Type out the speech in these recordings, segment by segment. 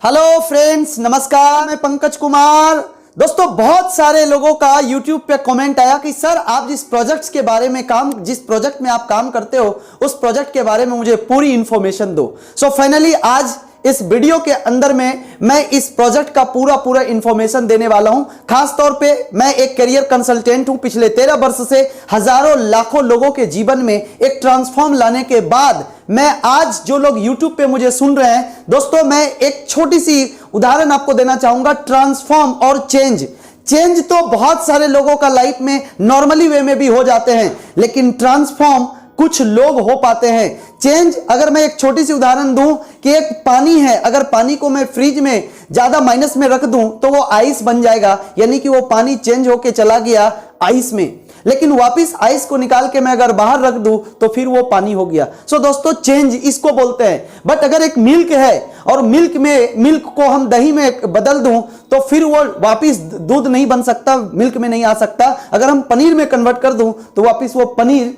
Hello friends, नमस्कार। मैं पंकज कुमार। दोस्तों, बहुत सारे लोगों का YouTube पे कमेंट आया कि सर आप जिस प्रोजेक्ट में आप काम करते हो उस प्रोजेक्ट के बारे में मुझे पूरी इंफॉर्मेशन दो। सो फाइनली आज इस वीडियो के अंदर में मैं इस प्रोजेक्ट का पूरा इंफॉर्मेशन देने वाला हूं। खास तौर पे मैं एक करियर कंसल्टेंट हूं। पिछले 13 वर्ष से हजारों लाखों लोगों के जीवन में एक ट्रांसफॉर्म लाने के बाद मैं आज जो लोग YouTube पे मुझे सुन रहे हैं, दोस्तों मैं एक छोटी सी उदाहरण आपको देना चाहूंगा। ट्रांसफॉर्म और चेंज तो बहुत सारे लोगों का लाइफ में नॉर्मली वे में भी हो जाते हैं, लेकिन ट्रांसफॉर्म कुछ लोग हो पाते हैं। चेंज, अगर मैं एक छोटी सी उदाहरण दूं कि एक पानी है, अगर पानी को मैं फ्रिज में ज्यादा माइनस में रख दूं तो वो आइस बन जाएगा, यानी कि वो पानी चेंज होके चला गया आइस में। लेकिन वापस आइस को निकाल के मैं अगर बाहर रख दूं तो फिर वो पानी हो गया। सो दोस्तों, चेंज इसको बोलते हैं। बट अगर एक मिल्क है और मिल्क को हम दही में बदल दूं तो फिर वो वापस दूध नहीं बन सकता, मिल्क में नहीं आ सकता। अगर हम पनीर में कन्वर्ट कर दूं तो वापस वो पनीर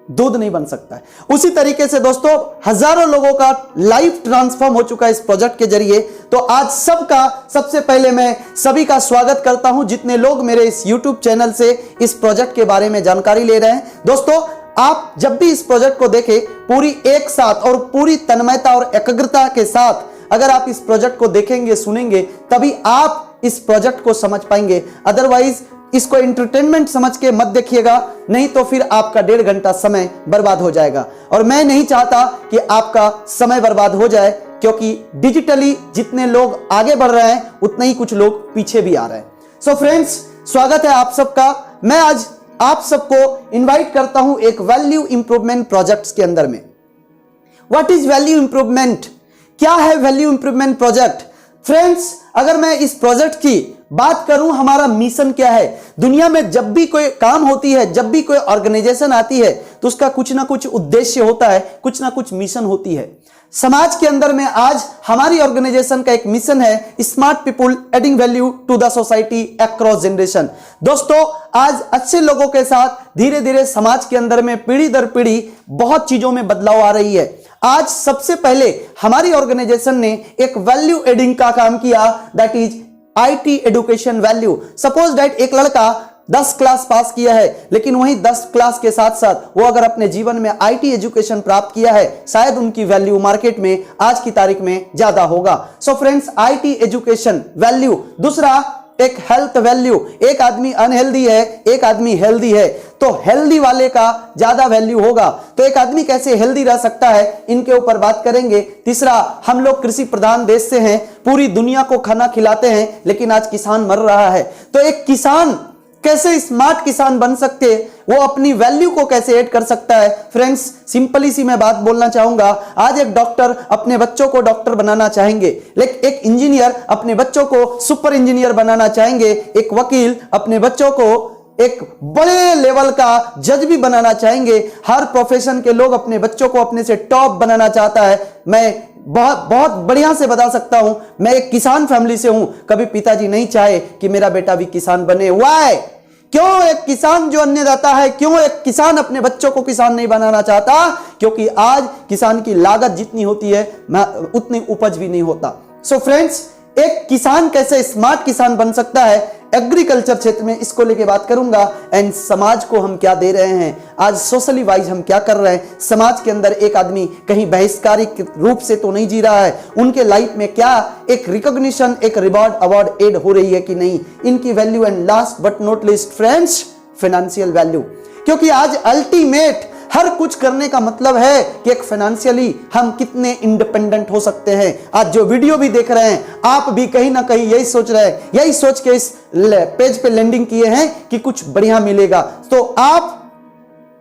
दूध नहीं बन सकता है। उसी तरीके से दोस्तों हजारों लोगों का लाइफ ट्रांसफॉर्म हो चुका है इस प्रोजेक्ट के जरिए। तो आज सबसे पहले मैं सभी का स्वागत करता हूं जितने लोग मेरे इस YouTube चैनल से इस प्रोजेक्ट के बारे में जानकारी ले रहे हैं। दोस्तों, आप जब भी इस प्रोजेक्ट को देखें, पूरी एक साथ और पूरी तन्मयता और एकाग्रता के साथ अगर आप इस प्रोजेक्ट को देखेंगे, सुनेंगे, तभी आप इस प्रोजेक्ट को समझ पाएंगे। अदरवाइज इसको एंटरटेनमेंट समझ के मत देखिएगा, नहीं तो फिर आपका 1.5 घंटा समय बर्बाद हो जाएगा। और मैं नहीं चाहता कि आपका समय बर्बाद हो जाए, क्योंकि डिजिटली जितने लोग आगे बढ़ रहे हैं उतने ही कुछ लोग पीछे भी आ रहे हैं। सो फ्रेंड्स, स्वागत है आप सबका। मैं आज आप सबको इनवाइट करता हूं एक वैल्यू इंप्रूवमेंट प्रोजेक्ट्स के अंदर में। What is value improvement? क्या है वैल्यू इंप्रूवमेंट प्रोजेक्ट? फ्रेंड्स, अगर मैं इस प्रोजेक्ट की बात करूं, हमारा मिशन क्या है? दुनिया में जब भी कोई काम होती है, जब भी कोई ऑर्गेनाइजेशन आती है, तो उसका कुछ ना कुछ उद्देश्य होता है, कुछ ना कुछ मिशन होती है। समाज के अंदर में आज हमारी ऑर्गेनाइजेशन का एक मिशन है, smart people adding value to the society across generation. दोस्तों, आज अच्छे लोगों के साथ धीरे धीरे समाज के अंदर में पीढ़ी दर पीढ़ी बहुत चीजों में बदलाव आ रही है। आज सबसे पहले हमारी ऑर्गेनाइजेशन ने एक वैल्यू एडिंग का काम किया, that is IT education value. Suppose that एक लड़का 10 क्लास पास किया है, लेकिन वही 10 क्लास के साथ साथ वो अगर अपने जीवन में IT एजुकेशन प्राप्त किया है, शायद उनकी वैल्यू मार्केट में आज की तारीख में ज्यादा होगा। So friends, IT education value. दूसरा, एक हेल्थ वैल्यू। एक आदमी अनहेल्दी है, एक आदमी हेल्दी है, तो हेल्दी वाले का ज्यादा वैल्यू होगा। तो एक आदमी कैसे हेल्दी रह सकता है, इनके ऊपर बात करेंगे। तीसरा, हम लोग कृषि प्रधान देश से हैं, पूरी दुनिया को खाना खिलाते हैं, लेकिन आज किसान मर रहा है। तो एक किसान कैसे स्मार्ट किसान बन सकते, वो अपनी वैल्यू को कैसे ऐड कर सकता है? फ्रेंड्स, सिंपली सी मैं बात बोलना चाहूंगा। आज एक डॉक्टर अपने बच्चों को डॉक्टर बनाना चाहेंगे, लेकिन एक इंजीनियर अपने बच्चों को सुपर इंजीनियर बनाना चाहेंगे, एक वकील अपने बच्चों को एक बड़े लेवल का जज भी बनाना चाहेंगे। हर प्रोफेशन के लोग अपने बच्चों को अपने से टॉप बनाना चाहता है। मैं बहुत बढ़िया से बता सकता हूं, मैं एक किसान फैमिली से हूं। कभी पिताजी नहीं चाहे कि मेरा बेटा भी किसान बने। व्हाई? क्यों एक किसान जो अन्नदाता है, क्यों एक किसान अपने बच्चों को किसान नहीं बनाना चाहता? क्योंकि आज किसान की लागत जितनी होती है उतनी उपज भी नहीं होता। सो फ्रेंड्स, एक किसान कैसे स्मार्ट किसान बन सकता है, एग्रीकल्चर क्षेत्र में इसको लेके बात करूंगा। एंड समाज को हम क्या दे रहे हैं, आज सोशली वाइज हम क्या कर रहे हैं। समाज के अंदर एक आदमी कहीं बहिष्कारिक रूप से तो नहीं जी रहा है, उनके लाइफ में क्या एक रिकॉग्निशन, एक रिवॉर्ड अवार्ड एड हो रही है कि नहीं, इनकी value. And last but not least friends, financial value. क्योंकि आज अल्टीमेट हर कुछ करने का मतलब है कि एक फाइनेंशियली हम कितने इंडिपेंडेंट हो सकते हैं। आज जो वीडियो भी देख रहे हैं, आप भी कहीं ना कहीं यही सोच रहे हैं, यही सोच के इस पेज पे लैंडिंग किए हैं कि कुछ बढ़िया मिलेगा। तो आप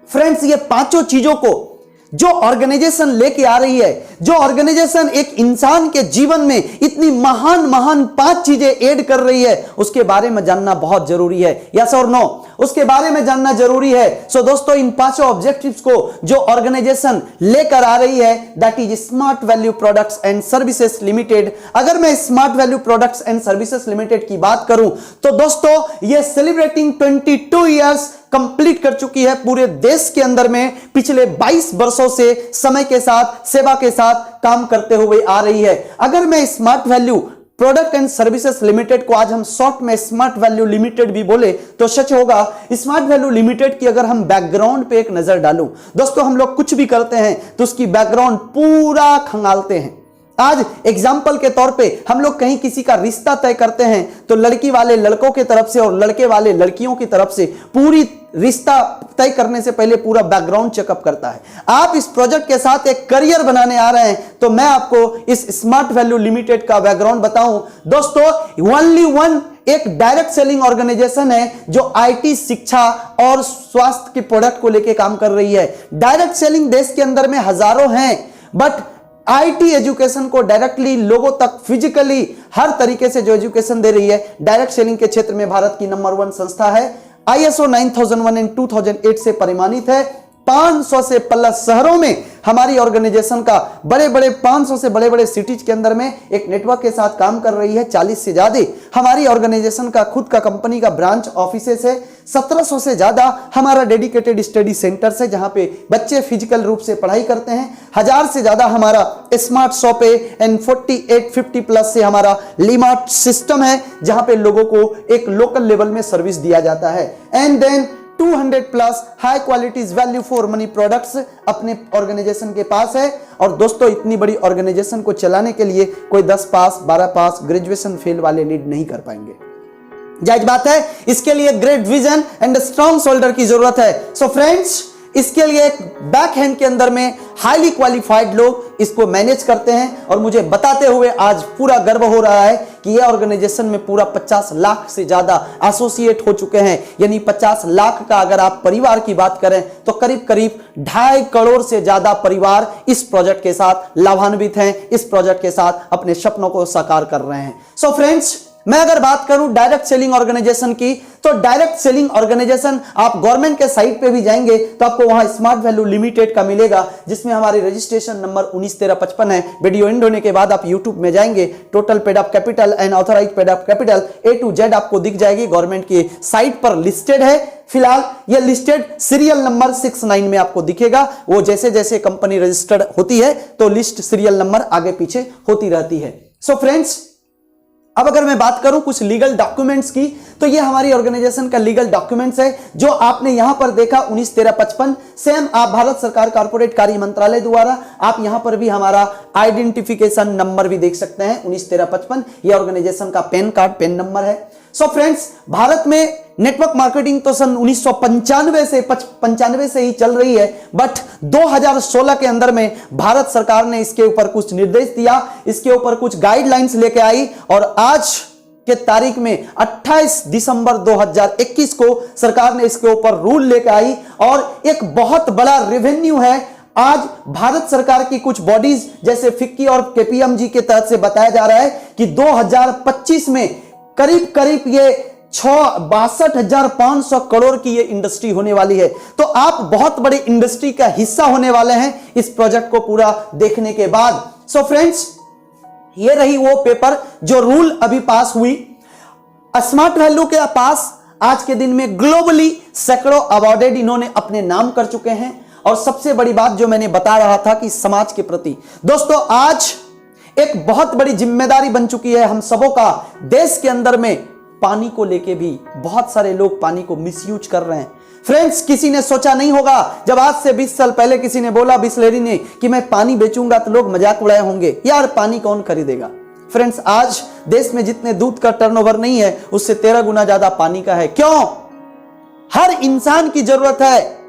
फ्रेंड्स, ये पांचों चीजों को जो ऑर्गेनाइजेशन लेके आ रही है, जो ऑर्गेनाइजेशन एक इंसान के जीवन में इतनी महान 5 चीजें ऐड कर रही है, उसके बारे में जानना बहुत जरूरी है। यस और नो? उसके बारे में जानना जरूरी है। सो दोस्तों, इन 5 ऑब्जेक्टिव्स को जो ऑर्गेनाइजेशन लेकर आ रही है, that is smart value products and services limited. अगर मैं smart value products and services limited की बात करूं तो दोस्तों, ये सेलिब्रेटिंग 22 ईयर्स कंप्लीट कर चुकी है पूरे देश के अंदर में पिछले 22 वर्षों से समय के साथ सेवा के साथ काम करते हुए आ रही है। अगर मैं smart value product and services limited को आज हम शॉर्ट में स्मार्ट वैल्यू लिमिटेड भी बोले तो सच होगा। स्मार्ट वैल्यू लिमिटेड की अगर हम बैकग्राउंड पे एक नजर डालूं, दोस्तों हम लोग कुछ भी करते हैं तो उसकी बैकग्राउंड पूरा खंगालते हैं। आज एग्जाम्पल के तौर पे हम लोग कहीं किसी का रिश्ता तय करते हैं तो लड़की वाले लड़कों की तरफ से और लड़के वाले लड़कियों की तरफ से पूरी रिश्ता तय करने से पहले पूरा बैकग्राउंड चेकअप करता है। आप इस प्रोजेक्ट के साथ एक करियर बनाने आ रहे हैं तो मैं आपको इस स्मार्ट वैल्यू लिमिटेड का बैकग्राउंड बताऊं। दोस्तों ओनली वन एक डायरेक्ट सेलिंग ऑर्गेनाइजेशन है जो आईटी, शिक्षा और स्वास्थ्य के प्रोडक्ट को लेकर काम कर रही है। डायरेक्ट सेलिंग देश के अंदर में हजारों हैं, बट आईटी एजुकेशन को डायरेक्टली लोगों तक फिजिकली हर तरीके से जो एजुकेशन दे रही है, डायरेक्ट सेलिंग के क्षेत्र में भारत की नंबर 1 संस्था है। ISO 9001 एंड 2008 से परिमाणित है। 500 से प्लस शहरों में हमारी ऑर्गेनाइजेशन का बड़े बड़े 500 से बड़े बड़े सिटीज के अंदर में एक नेटवर्क के साथ काम कर रही है। 40 से ज्यादा हमारी ऑर्गेनाइजेशन का खुद का कंपनी का ब्रांच ऑफिसेस है। 1700 से ज्यादा हमारा डेडिकेटेड स्टडी सेंटर्स है जहां पे बच्चे फिजिकल रूप से पढ़ाई करते हैं। 1000 से ज्यादा हमारा स्मार्ट शॉप है एंड 4850 प्लस से हमारा लीमार्ट सिस्टम है जहां पे लोगों को एक लोकल लेवल में सर्विस दिया जाता है। And then 200 plus high quality value for money products अपने ऑर्गेनाइजेशन के पास है। और दोस्तों इतनी बड़ी ऑर्गेनाइजेशन को चलाने के लिए कोई 10 पास 12 पास ग्रेजुएशन फेल वाले लीड नहीं कर पाएंगे। जायज बात है, इसके लिए great vision and strong shoulder की जरूरत है। सो फ्रेंड्स, इसके लिए एक बैक हैंड के अंदर में हाईली क्वालिफाइड लोग इसको मैनेज करते हैं। और मुझे बताते हुए आज पूरा गर्व हो रहा है कि यह ऑर्गेनाइजेशन में पूरा 50 लाख से ज्यादा एसोसिएट हो चुके हैं। यानी 50 लाख का अगर आप परिवार की बात करें तो करीब करीब 2.5 करोड़ से ज्यादा परिवार इस प्रोजेक्ट के साथ लाभान्वित हैं, इस प्रोजेक्ट के साथ अपने सपनों को साकार कर रहे हैं। सो फ्रेंड्स, मैं अगर बात करूं डायरेक्ट सेलिंग ऑर्गेनाइजेशन की तो डायरेक्ट सेलिंग ऑर्गेनाइजेशन आप गवर्नमेंट के साइट पे भी जाएंगे तो आपको वहां स्मार्ट वैल्यू लिमिटेड का मिलेगा जिसमें हमारी रजिस्ट्रेशन नंबर 191355 है। वीडियो एंड होने के बाद आप यूट्यूब में जाएंगे, total paid up capital and authorise paid up capital A to Z आपको दिख जाएगी, गवर्नमेंट की साइट पर लिस्टेड है। फिलहाल यह लिस्टेड सीरियल नंबर 69 में आपको दिखेगा। वो जैसे जैसे कंपनी रजिस्टर्ड होती है तो लिस्ट सीरियल नंबर आगे पीछे होती रहती है। सो फ्रेंड्स, अब अगर मैं बात करूं कुछ लीगल डॉक्यूमेंट्स की तो ये हमारी ऑर्गेनाइजेशन का लीगल डॉक्यूमेंट्स है जो आपने यहां पर देखा 191355। सेम आप भारत सरकार कॉर्पोरेट कार्य मंत्रालय द्वारा आप यहां पर भी हमारा आइडेंटिफिकेशन नंबर भी देख सकते हैं 191355। ये ऑर्गेनाइजेशन का पैन कार्ड, पैन नंबर है। सो फ्रेंड्स, भारत में नेटवर्क मार्केटिंग तो सन 1995 से ही चल रही है, बट 2016 के अंदर में भारत सरकार ने इसके ऊपर कुछ निर्देश दिया, इसके ऊपर कुछ गाइडलाइंस लेके आई और आज के तारीख में 28 दिसंबर 2021 को सरकार ने इसके ऊपर रूल लेके आई। और एक बहुत बड़ा रेवेन्यू है। आज भारत सरकार की कुछ बॉडीज जैसे फिक्की और केपीएमजी के तहत से बताया जा रहा है कि 2025 में करीब करीब ये 62,500 करोड़ की ये इंडस्ट्री होने वाली है। तो आप बहुत बड़ी इंडस्ट्री का हिस्सा होने वाले हैं इस प्रोजेक्ट को पूरा देखने के बाद। सो फ्रेंड्स, ये रही वो पेपर जो रूल अभी पास हुई। स्मार्ट वैल्यू के पास आज के दिन में ग्लोबली सैकड़ों अवार्डेड इन्होंने अपने नाम कर चुके हैं। और सबसे बड़ी बात जो मैंने बता रहा था कि समाज के प्रति, दोस्तों आज एक बहुत बड़ी जिम्मेदारी बन चुकी है हम सबों का। देश के अंदर में पानी को लेके भी बहुत सारे लोग पानी को मिसयूज कर रहे हैं। फ्रेंड्स, किसी ने सोचा नहीं होगा जब आज से 20 साल पहले किसी ने बोला बिस्लेरी ने कि मैं पानी बेचूंगा तो लोग मजाक उड़ाए होंगे, यार पानी कौन खरीदेगा। फ्रेंड्स, आज देश में जितने दूध का टर्नओवर नहीं है उससे 13 गुना ज्यादा पानी का है। क्यों? हर इंसान की जरूरत है।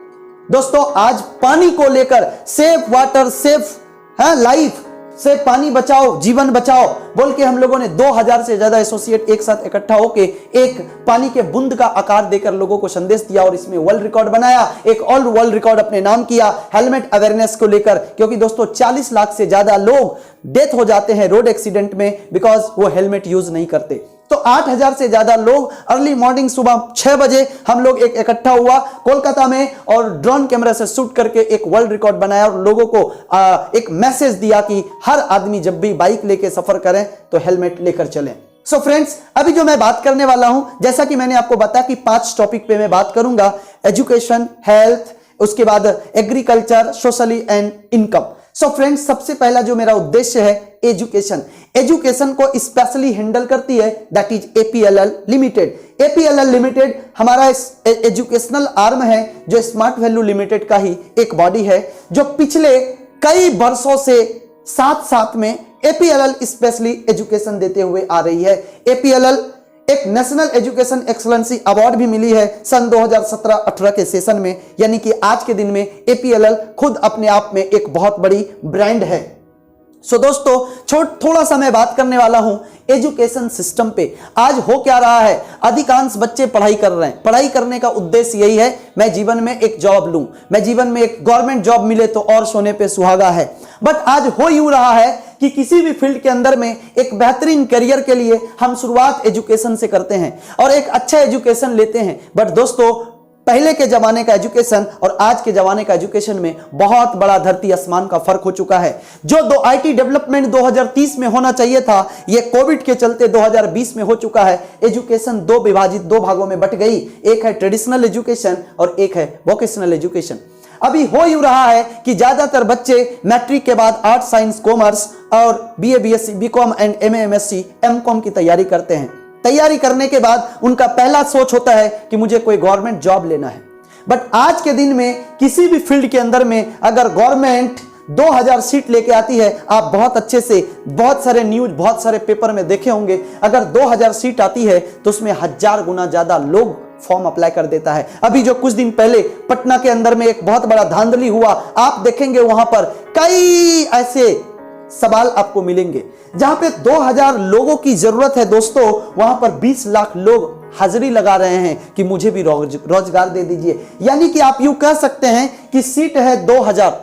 दोस्तों, आज पानी को लेकर सेफ वाटर सेफ लाइफ से पानी बचाओ जीवन बचाओ बोल के हम लोगों ने 2000 से ज्यादा एसोसिएट एक साथ इकट्ठा होके एक पानी के बूंद का आकार देकर लोगों को संदेश दिया और इसमें वर्ल्ड रिकॉर्ड बनाया, एक ऑल वर्ल्ड रिकॉर्ड अपने नाम किया हेलमेट अवेयरनेस को लेकर। क्योंकि दोस्तों 40 लाख से ज्यादा लोग डेथ हो जाते हैं रोड एक्सीडेंट में बिकॉज वो हेलमेट यूज नहीं करते। तो 8000 से ज्यादा लोग अर्ली मॉर्निंग सुबह 6 बजे हम लोग एक इकट्ठा हुआ कोलकाता में और ड्रोन कैमरा से शूट करके एक वर्ल्ड रिकॉर्ड बनाया और लोगों को एक मैसेज दिया कि हर आदमी जब भी बाइक लेके सफर करें तो हेलमेट लेकर चलें। सो फ्रेंड्स, अभी जो मैं बात करने वाला हूं, जैसा कि मैंने आपको बताया कि 5 टॉपिक पे मैं बात करूंगा, एजुकेशन, हेल्थ, उसके बाद agriculture, socially and income. So friends, सबसे पहला जो मेरा उद्देश्य है एजुकेशन। एजुकेशन को स्पेशली हैंडल करती है दैट इज एपीएलएल लिमिटेड। एपीएलएल लिमिटेड हमारा एजुकेशनल आर्म है जो स्मार्ट वैल्यू लिमिटेड का ही एक बॉडी है, जो पिछले कई वर्षों से साथ साथ में एपीएलएल स्पेशली एजुकेशन देते हुए आ रही है। एपीएलएल एक नेशनल एजुकेशन एक्सलेंसी अवार्ड भी मिली है सन 2017-18 के सेशन में, यानी कि आज के दिन में एपीएलएल खुद अपने आप में एक बहुत बड़ी ब्रांड है। सो दोस्तों, थोड़ा सा मैं बात करने वाला हूं एजुकेशन सिस्टम पे। आज हो क्या रहा है, अधिकांश बच्चे पढ़ाई कर रहे हैं। पढ़ाई करने का उद्देश्य यही है मैं जीवन में एक जॉब लूं, मैं जीवन में एक गवर्नमेंट जॉब मिले तो और सोने पे सुहागा है। बट आज हो यूं रहा है कि किसी भी फील्ड के अंदर में एक बेहतरीन करियर के लिए हम शुरुआत एजुकेशन से करते हैं और एक अच्छा एजुकेशन लेते हैं। बट दोस्तों, पहले के जमाने का एजुकेशन और आज के जमाने का एजुकेशन में बहुत बड़ा धरती आसमान का फर्क हो चुका है। जो दो आईटी डेवलपमेंट 2030 में होना चाहिए था, ये कोविड के चलते 2020 में हो चुका है। एजुकेशन दो भागों में बट गई, एक है ट्रेडिशनल एजुकेशन और एक है वोकेशनल एजुकेशन। अभी हो यूं रहा है कि ज्यादातर बच्चे मैट्रिक के बाद आर्ट, साइंस, कॉमर्स और BA, BSc, BCom and MA, MSc, MCom की तैयारी करते हैं। तैयारी करने के बाद उनका पहला सोच होता है कि मुझे कोई गवर्नमेंट जॉब लेना है। बट आज के दिन में किसी भी फील्ड के अंदर में अगर गवर्नमेंट 2000 सीट लेके आती है, आप बहुत अच्छे से बहुत सारे न्यूज, बहुत सारे पेपर में देखे होंगे, अगर 2000 सीट आती है तो उसमें 1000 गुना ज्यादा लोग फॉर्म अप्लाई कर देता है। अभी जो कुछ दिन पहले पटना के अंदर में एक बहुत बड़ा धांधली हुआ, आप देखेंगे वहां पर कई ऐसे सवाल आपको मिलेंगे जहां पे 2000 लोगों की जरूरत है दोस्तों, वहां पर 20 लाख लोग हाजिरी लगा रहे हैं कि मुझे भी रोजगार दे दीजिए। यानी कि आप यूं कह सकते हैं कि सीट है 2000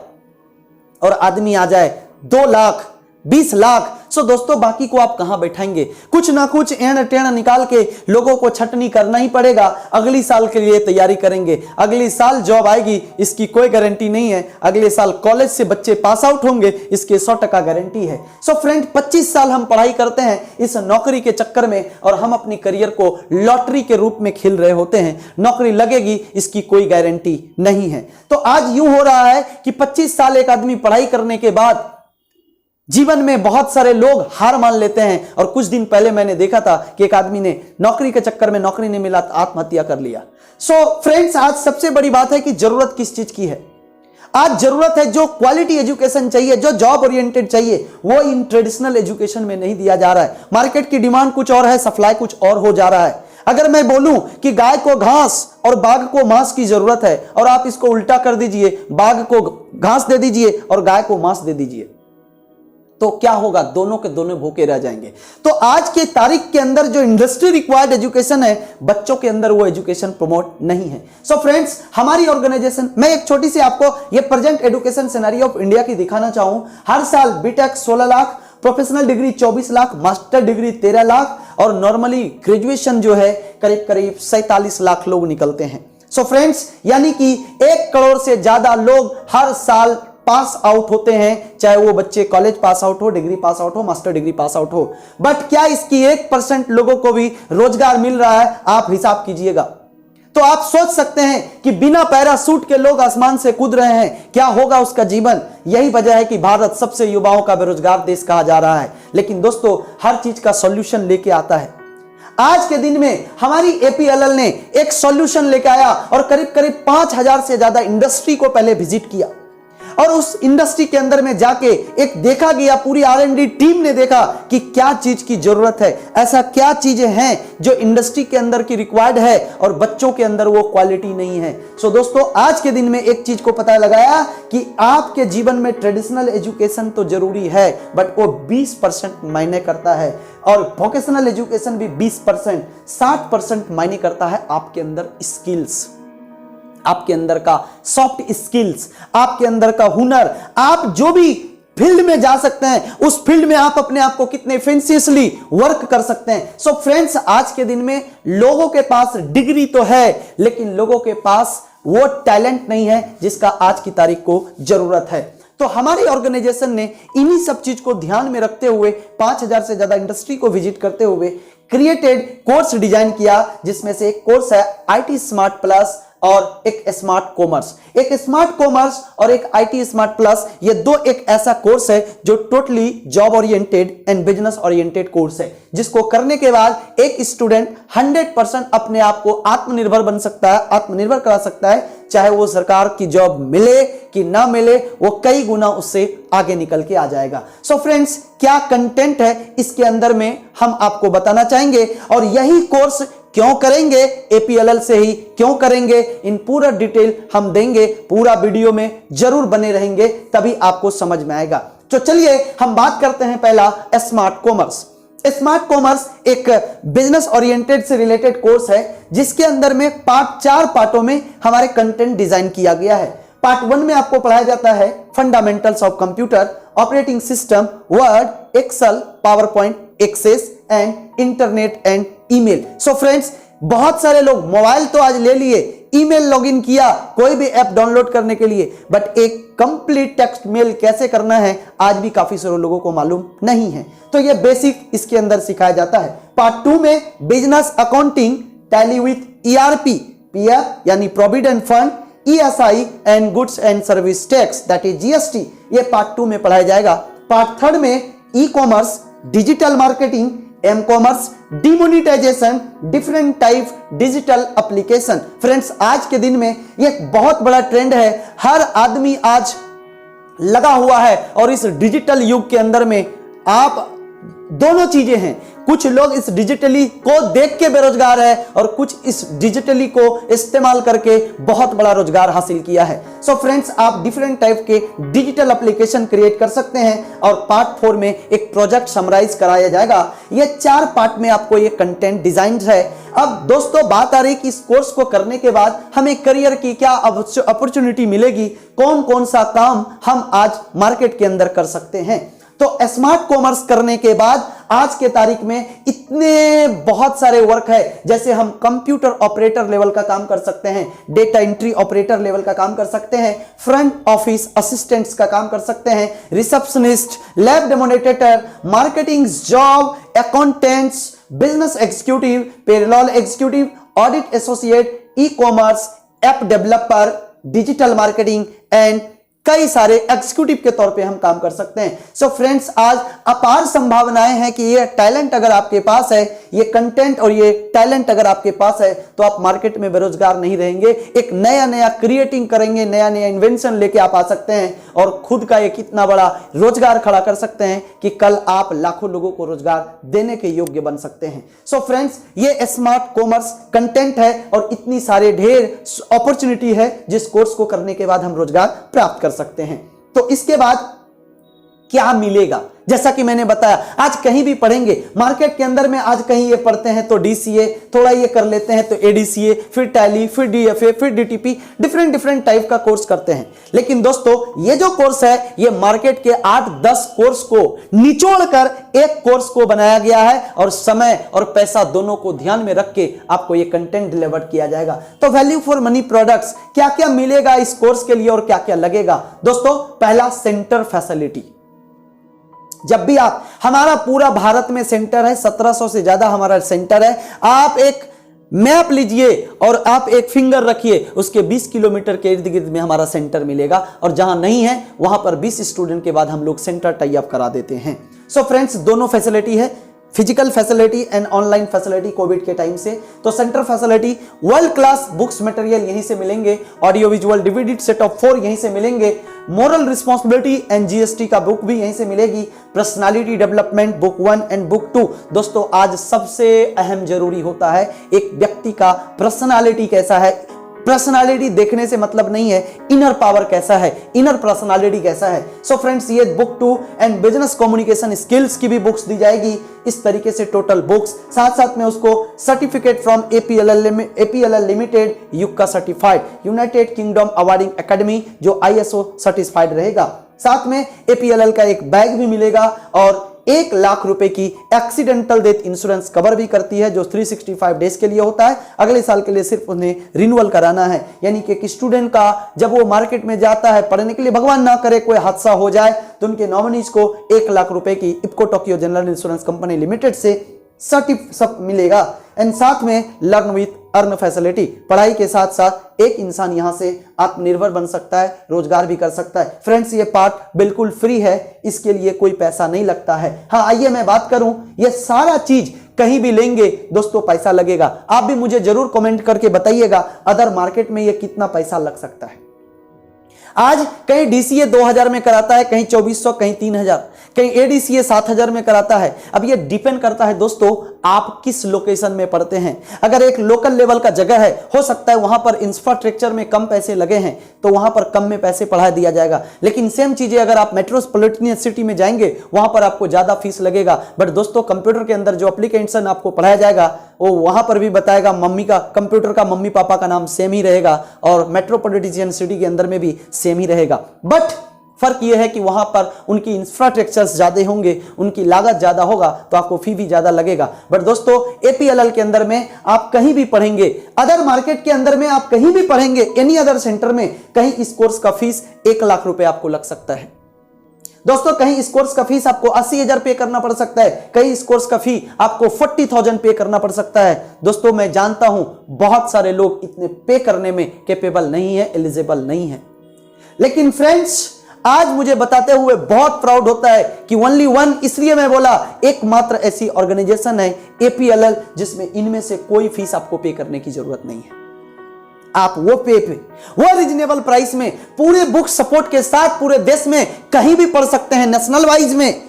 और आदमी आ जाए 2 लाख, 20 लाख। सो दोस्तों, बाकी को आप कहां बैठाएंगे? कुछ ना कुछ एण टेण निकाल के लोगों को छटनी करना ही पड़ेगा। अगली साल के लिए तैयारी करेंगे, अगली साल जॉब आएगी इसकी कोई गारंटी नहीं है, अगले साल कॉलेज से बच्चे पास आउट होंगे इसके 100% गारंटी है। सो फ्रेंड, 25 साल हम पढ़ाई करते हैं इस नौकरी के चक्कर में और हम अपनी करियर को लॉटरी के रूप में खेल रहे होते हैं। नौकरी लगेगी इसकी कोई गारंटी नहीं है। तो आज यूं हो रहा है कि 25 साल एक आदमी पढ़ाई करने के बाद जीवन में बहुत सारे लोग हार मान लेते हैं। और कुछ दिन पहले मैंने देखा था कि एक आदमी ने नौकरी के चक्कर में, नौकरी नहीं मिला तो आत्महत्या कर लिया। सो फ्रेंड्स, आज सबसे बड़ी बात है कि जरूरत किस चीज की है। आज जरूरत है जो क्वालिटी एजुकेशन चाहिए, जो जॉब ओरिएंटेड चाहिए, वो इन ट्रेडिशनल एजुकेशन में नहीं दिया जा रहा है। मार्केट की डिमांड कुछ और है, सप्लाई कुछ और हो जा रहा है। अगर मैं बोलूं कि गाय को घास और बाघ को मांस की जरूरत है और आप इसको उल्टा कर दीजिए, बाघ को घास दे दीजिए और गाय को मांस दे दीजिए, तो क्या होगा? दोनों के दोनों भूखे रह जाएंगे। तो आज के तारीख के अंदर जो इंडस्ट्री रिक्वायर्ड एजुकेशन है, बच्चों के अंदर वो एजुकेशन प्रमोट नहीं है। सो फ्रेंड्स, हमारी ऑर्गेनाइजेशन, मैं एक छोटी सी आपको ये present education scenario of India की दिखाना चाहूं। हर साल BTech 16 lakh, professional degree 24 lakh, master degree 13 lakh और नॉर्मली ग्रेजुएशन जो है करीब करीब 47 लाख लोग निकलते हैं। सो फ्रेंड्स, यानी कि 1 करोड़ से ज्यादा लोग हर साल पास आउट होते हैं, चाहे वो बच्चे कॉलेज पास आउट हो, डिग्री पास आउट हो, मास्टर डिग्री पास आउट हो। बट क्या इसकी 1% लोगों को भी रोजगार मिल रहा है? आप हिसाब कीजिएगा तो आप सोच सकते हैं कि बिना पैरासूट के लोग आसमान से कूद रहे हैं, क्या होगा उसका जीवन? यही वजह है कि भारत सबसे युवाओं का बेरोजगार देश कहा जा रहा है। लेकिन दोस्तों, हर चीज का सॉल्यूशन लेके आता है। आज के दिन में हमारी एपीएलएल ने एक सॉल्यूशन लेके आया और करीब करीब 5000 से ज्यादा इंडस्ट्री को पहले विजिट किया और उस इंडस्ट्री के अंदर में जाके एक देखा गया, पूरी आरएनडी टीम ने देखा कि क्या चीज की जरूरत है, ऐसा क्या चीजें हैं जो इंडस्ट्री के अंदर की रिक्वायर्ड है और बच्चों के अंदर वो क्वालिटी नहीं है। सो दोस्तों, आज के दिन में एक चीज को पता लगाया कि आपके जीवन में ट्रेडिशनल एजुकेशन तो जरूरी है, बट वो 20% मायने करता है और वोकेशनल एजुकेशन भी 20%, 60% मायने करता है आपके अंदर स्किल्स, आपके अंदर का सॉफ्ट स्किल्स, आपके अंदर का हुनर। आप जो भी फील्ड में जा सकते हैं, उस फील्ड में आप अपने आप को कितने एफिशिएंटली वर्क कर सकते हैं। सो फ्रेंड्स, आज के दिन में लोगों के पास डिग्री तो है, लेकिन लोगों के पास वो टैलेंट नहीं है जिसका आज की तारीख को जरूरत है। तो हमारी ऑर्गेनाइजेशन ने इन्हीं सब चीज को ध्यान में रखते हुए 5000 से ज्यादा इंडस्ट्री को विजिट करते हुए क्रिएटेड कोर्स डिजाइन किया, जिसमें से एक कोर्स है IT स्मार्ट प्लस और एक स्मार्ट कॉमर्स। एक स्मार्ट कॉमर्स और एक IT स्मार्ट प्लस, ये दो एक ऐसा कोर्स है जो totally job oriented and business oriented course है, जिसको करने के बाद एक स्टूडेंट 100% अपने आप को आत्मनिर्भर बन सकता है, आत्मनिर्भर करा सकता है, चाहे वो सरकार की जॉब मिले कि ना मिले, वो कई गुना उससे आगे निकल के आ जाएगा। सो फ्रेंड्स, क्या कंटेंट है इसके अंदर में हम आपको बताना चाहेंगे, और यही कोर्स क्यों करेंगे, APLL से ही क्यों करेंगे, इन पूरा डिटेल हम देंगे। पूरा वीडियो में जरूर बने रहेंगे, तभी आपको समझ में आएगा। तो चलिए हम बात करते हैं पहला स्मार्ट कॉमर्स। स्मार्ट कॉमर्स एक बिजनेस ओरिएंटेड से रिलेटेड कोर्स है, जिसके अंदर में 4 पार्टों में हमारे कंटेंट डिजाइन किया गया है। पार्ट 1 में आपको पढ़ाया जाता है fundamentals of computer, operating system, Word, Excel, PowerPoint, Access and internet and email. So friends, बहुत सारे लोग मोबाइल तो आज ले लिए, ईमेल लॉगिन किया कोई भी ऐप डाउनलोड करने के लिए, बट एक कंप्लीट टेक्स्ट मेल कैसे करना है आज भी काफी सारे लोगों को मालूम नहीं है। तो ये बेसिक इसके अंदर सिखाया जाता है। पार्ट 2 में business accounting, Tally with ERP, PF यानी provident fund, ESI and goods and service tax that is GST, ये पार्ट 2 में पढ़ाया जाएगा। पार्ट 3 में e-commerce, digital marketing, M-commerce, demonetisation, different type digital application. Friends, आज के दिन में ये एक बहुत बड़ा ट्रेंड है, हर आदमी आज लगा हुआ है, और इस डिजिटल युग के अंदर में आप दोनों चीजें हैं। कुछ लोग इस डिजिटली को देख के बेरोजगार है, और कुछ इस डिजिटली को इस्तेमाल करके बहुत बड़ा रोजगार हासिल किया है। सो फ्रेंड्स, आप डिफरेंट टाइप के डिजिटल एप्लीकेशन क्रिएट कर सकते हैं, और पार्ट 4 में एक प्रोजेक्ट समराइज कराया जाएगा। ये 4 पार्ट में आपको ये कंटेंट डिजाइन है। अब दोस्तों, बात आ रही कि इस कोर्स को करने के बाद हमें करियर की क्या अपॉर्चुनिटी मिलेगी, कौन कौन सा काम हम आज मार्केट के अंदर कर सकते हैं। तो स्मार्ट कॉमर्स करने के बाद आज के तारीख में इतने बहुत सारे वर्क है, जैसे हम कंप्यूटर ऑपरेटर लेवल का काम कर सकते हैं, डेटा एंट्री ऑपरेटर लेवल का काम कर सकते हैं, फ्रंट ऑफिस असिस्टेंट्स का काम कर सकते हैं, receptionist, lab demonstrator, marketing job, accountants, business executive, payroll executive, audit associate, e-commerce, app developer, digital marketing and कई सारे एग्जीक्यूटिव के तौर पे हम काम कर सकते हैं। सो फ्रेंड्स, आज अपार संभावनाएं हैं कि ये टैलेंट अगर आपके पास है, ये कंटेंट और ये टैलेंट अगर आपके पास है, तो आप मार्केट में बेरोजगार नहीं रहेंगे। एक नया नया क्रिएटिंग करेंगे, नया नया इन्वेंशन लेके आप आ सकते हैं, और खुद का एक इतना बड़ा रोजगार खड़ा कर सकते हैं कि कल आप लाखों लोगों को रोजगार देने के योग्य बन सकते हैं। सो फ्रेंड्स, ये स्मार्ट कॉमर्स कंटेंट है, और इतनी सारे ढेर अपॉर्चुनिटी है जिस कोर्स को करने के बाद हम रोजगार प्राप्त कर सकते हैं। तो इसके बाद क्या मिलेगा, जैसा कि मैंने बताया, आज कहीं भी पढ़ेंगे मार्केट के अंदर में, आज कहीं ये पढ़ते हैं तो DCA, थोड़ा ये कर लेते हैं तो ADCA, फिर टैली, फिर DFA, फिर DTP, डिफरेंट टाइप का कोर्स करते हैं। लेकिन दोस्तों, ये जो कोर्स है, ये मार्केट के 8-10 कोर्स को निचोड़ कर एक कोर्स को बनाया गया है, और समय और पैसा दोनों को ध्यान में रख के आपको ये कंटेंट डिलीवर किया जाएगा। तो वैल्यू फॉर मनी प्रोडक्ट्स, क्या क्या मिलेगा इस कोर्स के लिए और क्या क्या लगेगा। दोस्तों, पहला सेंटर फैसिलिटी। जब भी आप, हमारा पूरा भारत में सेंटर है, 1700 से ज्यादा हमारा सेंटर है। आप एक मैप लीजिए और आप एक फिंगर रखिए, उसके 20 किलोमीटर के इर्द गिर्द में हमारा सेंटर मिलेगा, और जहां नहीं है वहां पर 20 स्टूडेंट के बाद हम लोग सेंटर टाई अप करा देते हैं। सो फ्रेंड्स, दोनों फैसिलिटी है, physical facility and online facility. Covid के टाइम से तो centre facility, world class books material यहीं से मिलेंगे, audio visual DVD set of 4 यहीं से मिलेंगे, मोरल रिस्पॉन्सिबिलिटी एंड GST का बुक भी यहीं से मिलेगी, personality development book 1 and book 2। दोस्तों, आज सबसे अहम जरूरी होता है एक व्यक्ति का पर्सनालिटी कैसा है। पर्सनालिटी देखने से मतलब नहीं है, इनर पावर कैसा है, इनर पर्सनालिटी कैसा है। सो फ्रेंड्स, ये book 2 and business communication skills की भी बुक्स दी जाएगी। इस तरीके से टोटल बुक्स, साथ साथ में उसको certificate from APLL limited, yucca certified, United kingdom awarding academy, जो ISO सर्टिफाइड रहेगा। साथ में APLL का एक बैग भी मिलेगा, और 1 लाख रुपए की एक्सीडेंटल डेथ इंश्योरेंस कवर भी करती है, जो 365 डेज के लिए होता है। अगले साल के लिए सिर्फ उन्हें रिन्यूअल कराना है। यानी कि एक स्टूडेंट का जब वो मार्केट में जाता है पढ़ने के लिए, भगवान ना करे कोई हादसा हो जाए, तो उनके नॉमिनीज को 1 लाख रुपए की IFFCO Tokio general insurance company limited से सर्टिफ सब मिलेगा एंड साथ में लर्न विथ अर्न फैसिलिटी, पढ़ाई के साथ साथ एक इंसान यहां से आत्मनिर्भर बन सकता है, रोजगार भी कर सकता है। फ्रेंड्स ये पार्ट बिल्कुल फ्री है, इसके लिए कोई पैसा नहीं लगता है। हाँ आइए मैं बात करूं, ये सारा चीज कहीं भी लेंगे दोस्तों पैसा लगेगा। आप भी मुझे जरूर कमेंट करके बताइएगा अदर मार्केट में ये कितना पैसा लग सकता है। आज कहीं डीसीए 2000 में कराता है, कहीं 2400, कहीं 3000, कहीं एडीसीए 7000 में कराता है। अब ये डिपेंड करता है दोस्तों आप किस लोकेशन में पढ़ते हैं। अगर एक लोकल लेवल का जगह है, हो सकता है वहां पर इंफ्रास्ट्रक्चर में कम पैसे लगे हैं तो वहां पर कम में पैसे पढ़ा दिया जाएगा। लेकिन सेम चीजें अगर आप मेट्रोपॉलिटन सिटी में जाएंगे वहां पर आपको ज्यादा फीस लगेगा। बट दोस्तों कंप्यूटर के अंदर जो एप्लीकेशन आपको पढ़ाया जाएगा वो वहां पर भी बताएगा, मम्मी का कंप्यूटर का मम्मी पापा का नाम सेम ही रहेगा और मेट्रोपॉलिटन सिटी के अंदर में भी सेम ही रहेगा। बट फर्क यह है कि वहां पर उनकी इंफ्रास्ट्रक्चर्स ज्यादा होंगे, उनकी लागत ज्यादा होगा तो आपको फी भी ज्यादा लगेगा। बट दोस्तों एपीएलएल के अंदर में आप कहीं भी पढ़ेंगे, अदर मार्केट के अंदर में आप कहीं भी पढ़ेंगे, एनी अदर सेंटर में, कहीं इस कोर्स का फीस 1 लाख रुपए आपको लग सकता है। दोस्तों कहीं इस कोर्स का फीस आपको 80,000 पे करना पड़ सकता है, कहीं इस कोर्स का फी आपको 40,000 पे करना पड़ सकता है। दोस्तों मैं जानता हूं बहुत सारे लोग इतने पे करने में कैपेबल नहीं है, एलिजिबल नहीं है। लेकिन फ्रेंड्स आज मुझे बताते हुए बहुत प्राउड होता है कि ओनली वन, इसलिए मैं बोला एकमात्र ऐसी ऑर्गेनाइजेशन है एपीएलएल जिसमें इनमें से कोई फीस आपको पे करने की जरूरत नहीं है। आप वो वो रीजनेबल प्राइस में पूरे बुक सपोर्ट के साथ पूरे देश में कहीं भी पढ़ सकते हैं नेशनल वाइज में,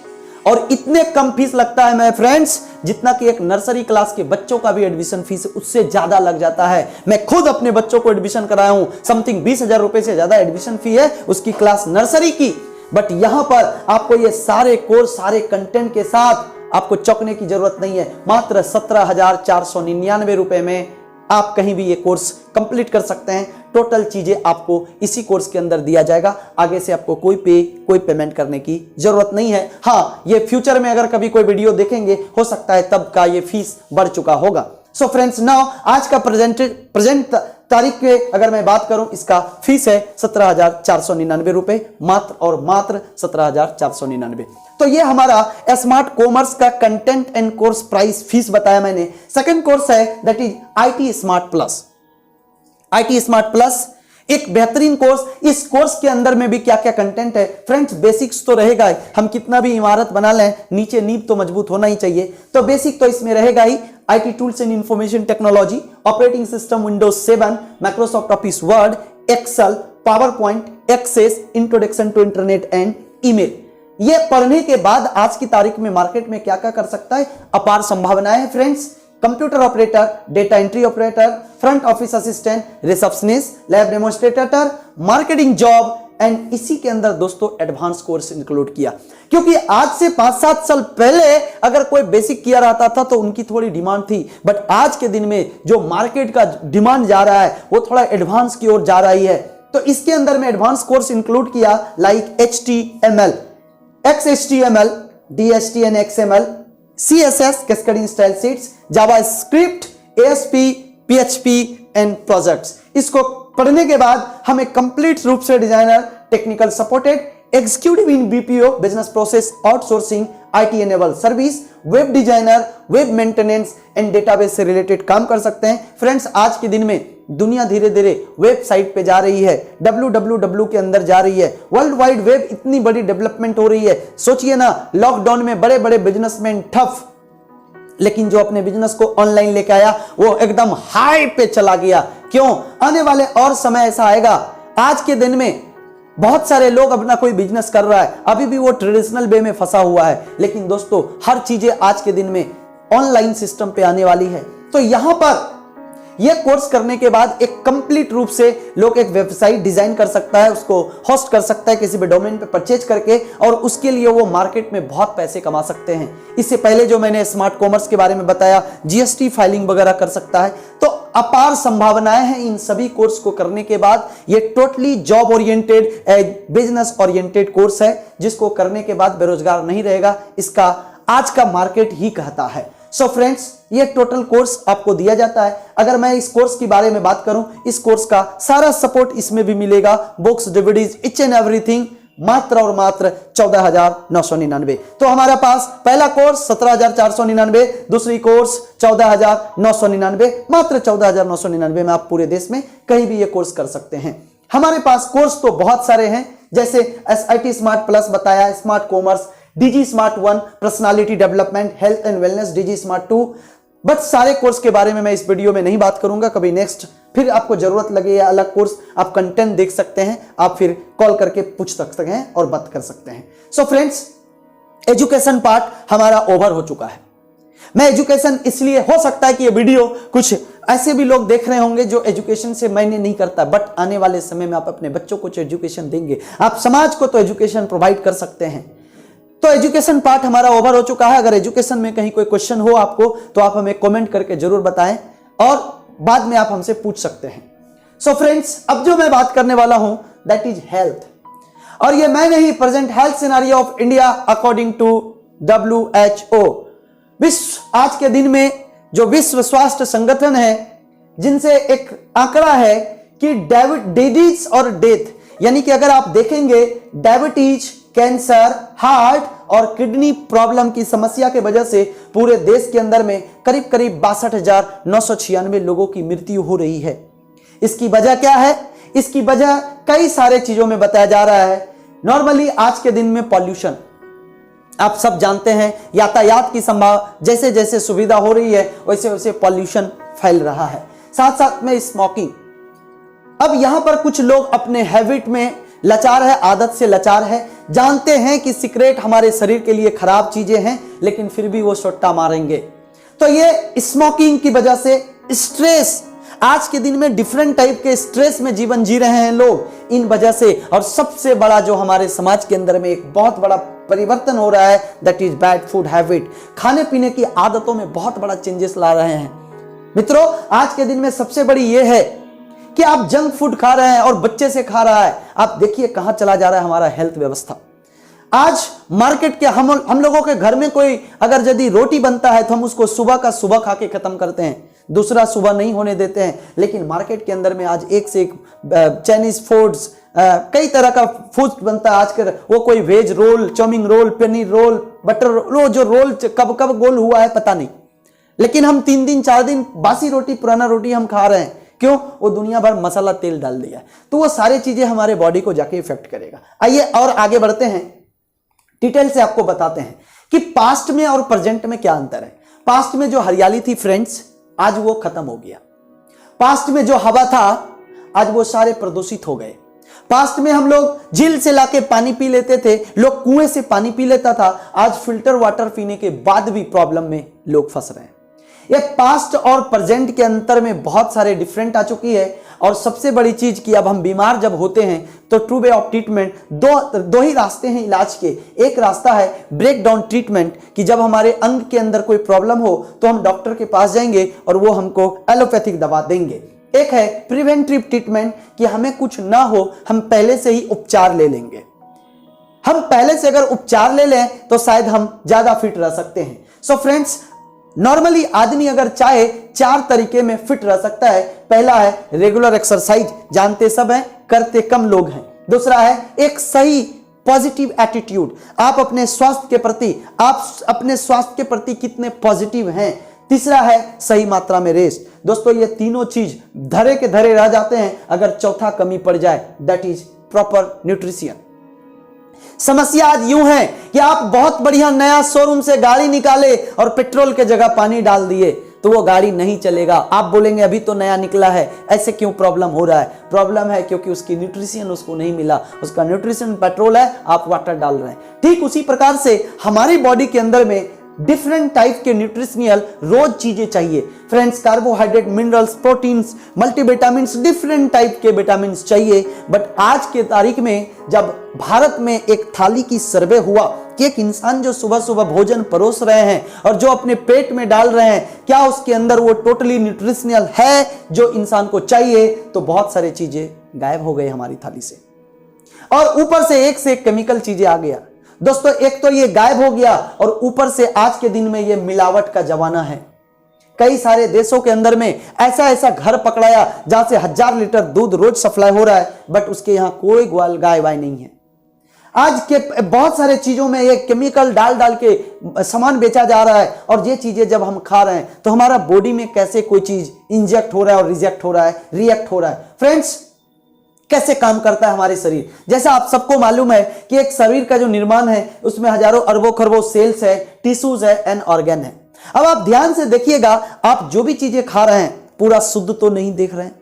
और इतने कम फीस लगता है मेरे फ्रेंड्स जितना कि एक नर्सरी क्लास के बच्चों का भी एडमिशन फीस उससे ज्यादा लग जाता है। मैं खुद अपने बच्चों को एडमिशन कराया हूं, समथिंग 20,000 रुपए से ज्यादा एडमिशन फी है उसकी क्लास नर्सरी की। बट यहां पर आपको ये सारे कोर्स सारे कंटेंट के साथ आपको चौंकने की जरूरत नहीं है। मात्र 17,499 रुपए में आप कहीं भी ये कोर्स कंप्लीट कर सकते हैं। टोटल चीजें आपको इसी कोर्स के अंदर दिया जाएगा, आगे से आपको कोई पेमेंट करने की जरूरत नहीं है। हाँ ये फ्यूचर में अगर कभी कोई वीडियो देखेंगे हो सकता है तब का ये फीस बढ़ चुका होगा। सो फ्रेंड्स नाउ आज का प्रेजेंट तारीख के अगर मैं बात करूं, इसका फीस है 17,499 रुपए, मात्र और मात्र 17,499। तो ये हमारा स्मार्ट कॉमर्स का content and course price fees बताया मैंने। सेकंड कोर्स है that is IT smart plus. IT smart plus एक बेहतरीन कोर्स। इस कोर्स के अंदर में भी क्या क्या कंटेंट है फ्रेंड्स, बेसिक्स तो रहेगा ही। हम कितना भी इमारत बना लें नीचे नींव तो मजबूत होना ही चाहिए, तो बेसिक तो इसमें रहेगा ही। IT tools and information technology, operating system Windows 7, Microsoft Office Word, Excel, PowerPoint, Access, introduction to internet and email. ये पढ़ने के बाद आज की तारीख में मार्केट में क्या क्या कर सकता है, अपार संभावनाएं हैं friends. Computer operator, data entry operator, front office assistant, receptionist, lab demonstrator, marketing job and इसी के अंदर दोस्तों एडवांस कोर्स इंक्लूड किया। क्योंकि आज से 5-7 साल पहले अगर कोई बेसिक किया रहता था तो उनकी थोड़ी डिमांड थी, बट आज के दिन में जो मार्केट का डिमांड जा रहा है वो थोड़ा एडवांस की ओर जा रही है। तो इसके अंदर में एडवांस कोर्स इंक्लूड किया like HTML, XHTML, DHT and XML, CSS, Cascading Style Sheets, JavaScript, ASP, PHP and projects. इसको पढ़ने के बाद हमें कंप्लीट रूप से designer, technical supported, executive in BPO, business process outsourcing, IT enable service, web designer, web maintenance and database से related काम कर सकते हैं। फ्रेंड्स आज के दिन में दुनिया धीरे धीरे वेबसाइट पे जा रही है, www के अंदर जा रही है। वर्ल्ड वाइड वेब इतनी बड़ी डेवलपमेंट हो रही है, सोचिए ना लॉकडाउन में बड़े बड़े बिजनेसमैन ठप, लेकिन जो अपने बिजनेस को ऑनलाइन लेके आया वो एकदम हाई पे चला गया। क्यों? आने वाले और समय ऐसा आएगा, आज के दिन में बहुत सारे लोग अपना कोई बिजनेस कर रहा है, अभी भी वो ट्रेडिशनल वे में फंसा हुआ है, लेकिन दोस्तों हर चीजें आज के दिन में ऑनलाइन सिस्टम पे आने वाली है। तो यहां पर यह कोर्स करने के बाद एक कंप्लीट रूप से लोग एक वेबसाइट डिजाइन कर सकता है, उसको होस्ट कर सकता है किसी भी डोमेन पे परचेज करके, और उसके लिए वो मार्केट में बहुत पैसे कमा सकते हैं। इससे पहले जो मैंने स्मार्ट कॉमर्स के बारे में बताया, जीएसटी फाइलिंग वगैरह कर सकता है। तो अपार संभावनाएं हैं इन सभी कोर्स को करने के बाद। ये totally job oriented, business oriented course है, जिसको करने के बाद बेरोजगार नहीं रहेगा, इसका आज का मार्केट ही कहता है। सो फ्रेंड्स ये टोटल कोर्स आपको दिया जाता है। अगर मैं इस कोर्स के बारे में बात करूं, इस कोर्स का सारा सपोर्ट इसमें भी मिलेगा, books, DVDs, each and everything मात्र और मात्र 14,999। तो हमारे पास पहला कोर्स 17,499, दूसरी कोर्स 14,999, मात्र 14,999 में आप पूरे देश में कहीं भी ये कोर्स कर सकते हैं। हमारे पास कोर्स तो बहुत सारे हैं, जैसे SIT स्मार्ट प्लस बताया, smart commerce, DG smart 1, personality development, health and wellness, DG smart 2। But सारे कोर्स के बारे में मैं इस वीडियो में नहीं बात करूंगा, कभी नेक्स्ट फिर आपको जरूरत लगे या अलग कोर्स आप कंटेंट देख सकते हैं, आप फिर कॉल करके पूछ सकते हैं और बात कर सकते हैं। सो फ्रेंड्स, एजुकेशन पार्ट हमारा ओवर हो चुका है। मैं एजुकेशन इसलिए, हो सकता है कि ये वीडियो कुछ ऐसे भी लोग देख रहे होंगे जो एजुकेशन से मैंने नहीं करता, बट आने वाले समय में आप अपने बच्चों को एजुकेशन देंगे, आप समाज को तो एजुकेशन प्रोवाइड कर सकते हैं। तो एजुकेशन पार्ट हमारा ओवर हो चुका है। अगर एजुकेशन में कहीं कोई क्वेश्चन हो आपको तो आप हमें कमेंट करके जरूर बताएं और बाद में आप हमसे पूछ सकते हैं। सो फ्रेंड्स, अब जो मैं बात करने वाला हूं दैट इज हेल्थ, और ये मैं नहीं, present health scenario of India according to WHO। विश्व आज के दिन में जो विश्व स्वास्थ्य संगठन है, जिनसे एक आंकड़ा है कि डायबिटीज और डेथ, यानी कि अगर आप देखेंगे डायबिटीज, कैंसर, हार्ट और किडनी प्रॉब्लम की समस्या के वजह से पूरे देश के अंदर में करीब करीब 62,996 लोगों की मृत्यु हो रही है। इसकी वजह क्या है? इसकी वजह कई सारे चीजों में बताया जा रहा है। नॉर्मली आज के दिन में पॉल्यूशन, आप सब जानते हैं, यातायात की जैसे जैसे सुविधा हो रही है वैसे वैसे पॉल्यूशन फैल रहा है। साथ साथ में स्मोकिंग। अब यहां पर कुछ लोग अपने हैबिट में लाचार है, आदत से लाचार है, जानते हैं कि सिगरेट हमारे शरीर के लिए खराब चीजें हैं, लेकिन फिर भी वो सट्टा मारेंगे। तो ये स्मोकिंग की वजह से स्ट्रेस, आज के दिन में डिफरेंट टाइप के स्ट्रेस में जीवन जी रहे हैं लोग इन वजह से। और सबसे बड़ा जो हमारे समाज के अंदर में एक बहुत बड़ा परिवर्तन हो रहा है that is bad food habit. खाने पीने की आदतों में बहुत बड़ा चेंजेस ला रहे हैं। मित्रों, आज के दिन में सबसे बड़ी ये है कि आप जंक फूड खा रहे हैं और बच्चे से खा रहा है। आप देखिए कहां चला जा रहा है हमारा हेल्थ व्यवस्था। आज मार्केट के हम लोगों के घर में कोई अगर यदि रोटी बनता है तो हम उसको सुबह का सुबह खा के खत्म करते हैं, दूसरा सुबह नहीं होने देते हैं। लेकिन मार्केट के अंदर में आज एक से एक चाइनीज फूड्स, कई तरह का फूड बनता है आजकल। वो कोई veg roll, chowmein roll, paneer roll, butter roll, जो रोल कब कब गोल हुआ है पता नहीं, लेकिन हम 3 दिन 4 दिन बासी रोटी, पुराना रोटी हम खा रहे हैं। क्यों? वो दुनिया भर मसाला तेल डाल दिया है। तो वो सारी चीजें हमारे बॉडी को जाके इफेक्ट करेगा। आइए और आगे बढ़ते हैं, डिटेल से आपको बताते हैं कि पास्ट में और प्रेजेंट में क्या अंतर है। पास्ट में जो हरियाली थी फ्रेंड्स, आज वो खत्म हो गया। पास्ट में जो हवा था, आज वो सारे प्रदूषित हो गए। पास्ट में हम लोग झील से लाके पानी पी लेते थे, लोग कुएं से पानी पी लेता था। आज फिल्टर वाटर पीने के बाद भी प्रॉब्लम में लोग फंस रहे हैं। ये पास्ट और प्रेजेंट के अंतर में बहुत सारे डिफरेंट आ चुकी है। और सबसे बड़ी चीज कि अब हम बीमार जब होते हैं तो ट्रू वे ऑफ ट्रीटमेंट, दो ही रास्ते हैं इलाज के। एक रास्ता है ब्रेक डाउन ट्रीटमेंट, कि जब हमारे अंग के अंदर कोई प्रॉब्लम हो तो हम डॉक्टर के पास जाएंगे और वो हमको एलोपैथिक दवा देंगे। एक है प्रिवेंटिव ट्रीटमेंट, कि हमें कुछ ना हो, हम पहले से ही उपचार ले लेंगे। हम पहले से अगर उपचार ले लें तो शायद हम ज्यादा फिट रह सकते हैं। सो फ्रेंड्स, नॉर्मली आदमी अगर चाहे 4 तरीके में फिट रह सकता है। पहला है रेगुलर एक्सरसाइज, जानते सब हैं, करते कम लोग हैं। दूसरा है एक सही पॉजिटिव एटीट्यूड, आप अपने स्वास्थ्य के प्रति कितने पॉजिटिव हैं। तीसरा है सही मात्रा में रेस्ट। दोस्तों, ये तीनों चीज धरे के धरे रह जाते हैं अगर चौथा कमी पड़ जाए, दैट इज प्रॉपर न्यूट्रिशन। समस्या आज यूं है कि आप बहुत बढ़िया नया शोरूम से गाड़ी निकाले और पेट्रोल के जगह पानी डाल दिए तो वो गाड़ी नहीं चलेगा। आप बोलेंगे अभी तो नया निकला है, ऐसे क्यों प्रॉब्लम हो रहा है? प्रॉब्लम है क्योंकि उसकी न्यूट्रिशन उसको नहीं मिला। उसका न्यूट्रिशन पेट्रोल है, आप वाटर डाल रहे हैं। ठीक उसी प्रकार से हमारी बॉडी के अंदर में डिफरेंट टाइप के न्यूट्रिशनल रोज चीजें चाहिए friends. Carbohydrate, minerals, proteins, multivitamins, different type के विटामिन्स चाहिए। बट आज के तारीख में जब भारत में एक थाली की सर्वे हुआ कि एक इंसान जो सुबह सुबह भोजन परोस रहे हैं और जो अपने पेट में डाल रहे हैं, क्या उसके अंदर वो टोटली न्यूट्रिशनल है जो इंसान को चाहिए, तो बहुत सारी चीजें गायब हो गई हमारी थाली से। और ऊपर से एक केमिकल चीजें आ गया। दोस्तों, एक तो ये गायब हो गया और ऊपर से आज के दिन में ये मिलावट का जमाना है। कई सारे देशों के अंदर में ऐसा घर पकड़ाया जहां से 1000 लीटर दूध रोज सप्लाई हो रहा है, बट उसके यहां कोई गाय वाय नहीं है। आज के बहुत सारे चीजों में ये केमिकल डाल डाल के सामान बेचा जा रहा है, और ये चीजें जब हम खा रहे हैं तो हमारा बॉडी में कैसे कोई चीज इंजेक्ट हो रहा है और रिजेक्ट हो रहा है, रिएक्ट हो रहा है। फ्रेंड्स, कैसे काम करता है हमारे शरीर, जैसा आप सबको मालूम है कि एक शरीर का जो निर्माण है उसमें हजारों अरबों खरबों सेल्स है, टिश्यूज है एंड ऑर्गन है। अब आप ध्यान से देखिएगा, आप जो भी चीजें खा रहे हैं पूरा शुद्ध तो नहीं देख रहे हैं,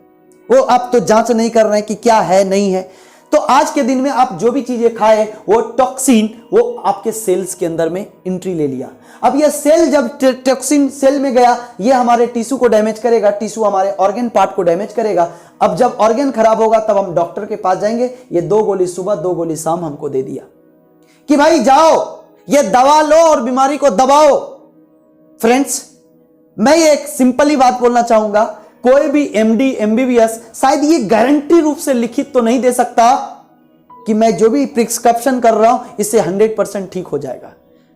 वो आप तो जांच नहीं कर रहे हैं कि क्या है नहीं है। तो आज के दिन में आप जो भी चीजें खाए वो टॉक्सिन वो आपके सेल्स के अंदर में एंट्री ले लिया। अब ये सेल जब टॉक्सिन सेल में गया, ये हमारे टिश्यू को डैमेज करेगा, टिश्यू हमारे ऑर्गन पार्ट को डैमेज करेगा। अब जब ऑर्गन खराब होगा तब हम डॉक्टर के पास जाएंगे, ये 2 गोली सुबह 2 गोली शाम हमको दे दिया कि भाई जाओ ये दवा लो और बीमारी को दबाओ। फ्रेंड्स, मैं ये एक सिंपल ही बात बोलना चाहूंगा, कोई भी एमडी एमबीबीएस शायद ये गारंटी रूप से लिखित तो नहीं दे सकता कि मैं जो भी प्रिस्क्रिप्शन कर रहा हूं इससे 100% ठीक हो जाएगा,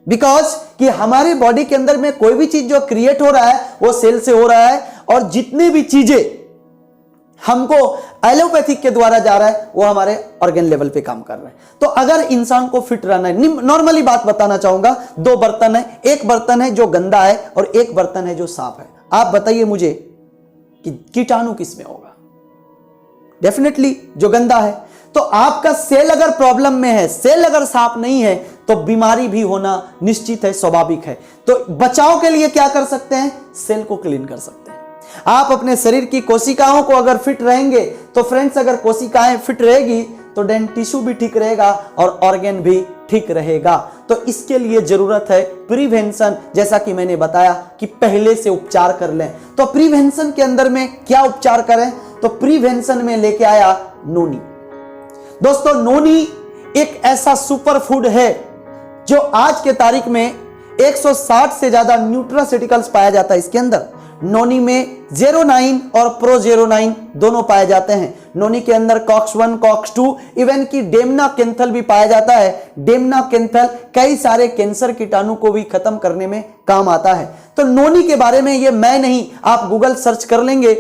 बिकॉज कि हमारे बॉडी के अंदर में कोई भी चीज जो क्रिएट हो रहा है वो सेल से हो रहा है, और जितनी भी चीजें हमको एलोपैथिक के द्वारा जा रहा है वो हमारे ऑर्गन लेवल पे काम कर रहा है। तो अगर इंसान को फिट रहना है, नॉर्मली बात बताना चाहूंगा, 2 बर्तन है, एक बर्तन है जो गंदा है और एक बर्तन है जो साफ है। आप बताइए मुझे कि कीटाणु किस में होगा? डेफिनेटली जो गंदा है। तो आपका सेल अगर प्रॉब्लम में है, सेल अगर साफ नहीं है तो बीमारी भी होना निश्चित है, स्वाभाविक है। तो बचाव के लिए क्या कर सकते हैं? सेल को क्लीन कर सकते हैं। आप अपने शरीर की कोशिकाओं को अगर फिट रहेंगे तो फ्रेंड्स, अगर कोशिकाएं फिट रहेगी तो डेन टिश्यू भी ठीक रहेगा और ऑर्गन भी ठीक रहेगा। तो इसके लिए जरूरत है प्रिवेंशन, जैसा कि मैंने बताया कि पहले से उपचार कर लें। तो प्रिवेंशन के अंदर में क्या उपचार करें? तो प्रिवेंशन में लेके आया नोनी। दोस्तों, नोनी एक ऐसा सुपर फूड है जो आज के तारीख में 160 से ज्यादा न्यूट्रास्यूटिकल्स पाया जाता है इसके अंदर। नोनी में 09 और प्रो 09 दोनों पाए जाते हैं। नोनी के अंदर कॉक्स 1, कॉक्स 2, इवन की डेमना कैंथल भी पाया जाता है। डेमना कैंथल कई सारे कैंसर कीटाणु को भी खत्म करने में काम आता है। तो नोनी के बारे में ये मैं नहीं, आप गूगल सर्च कर लेंगे,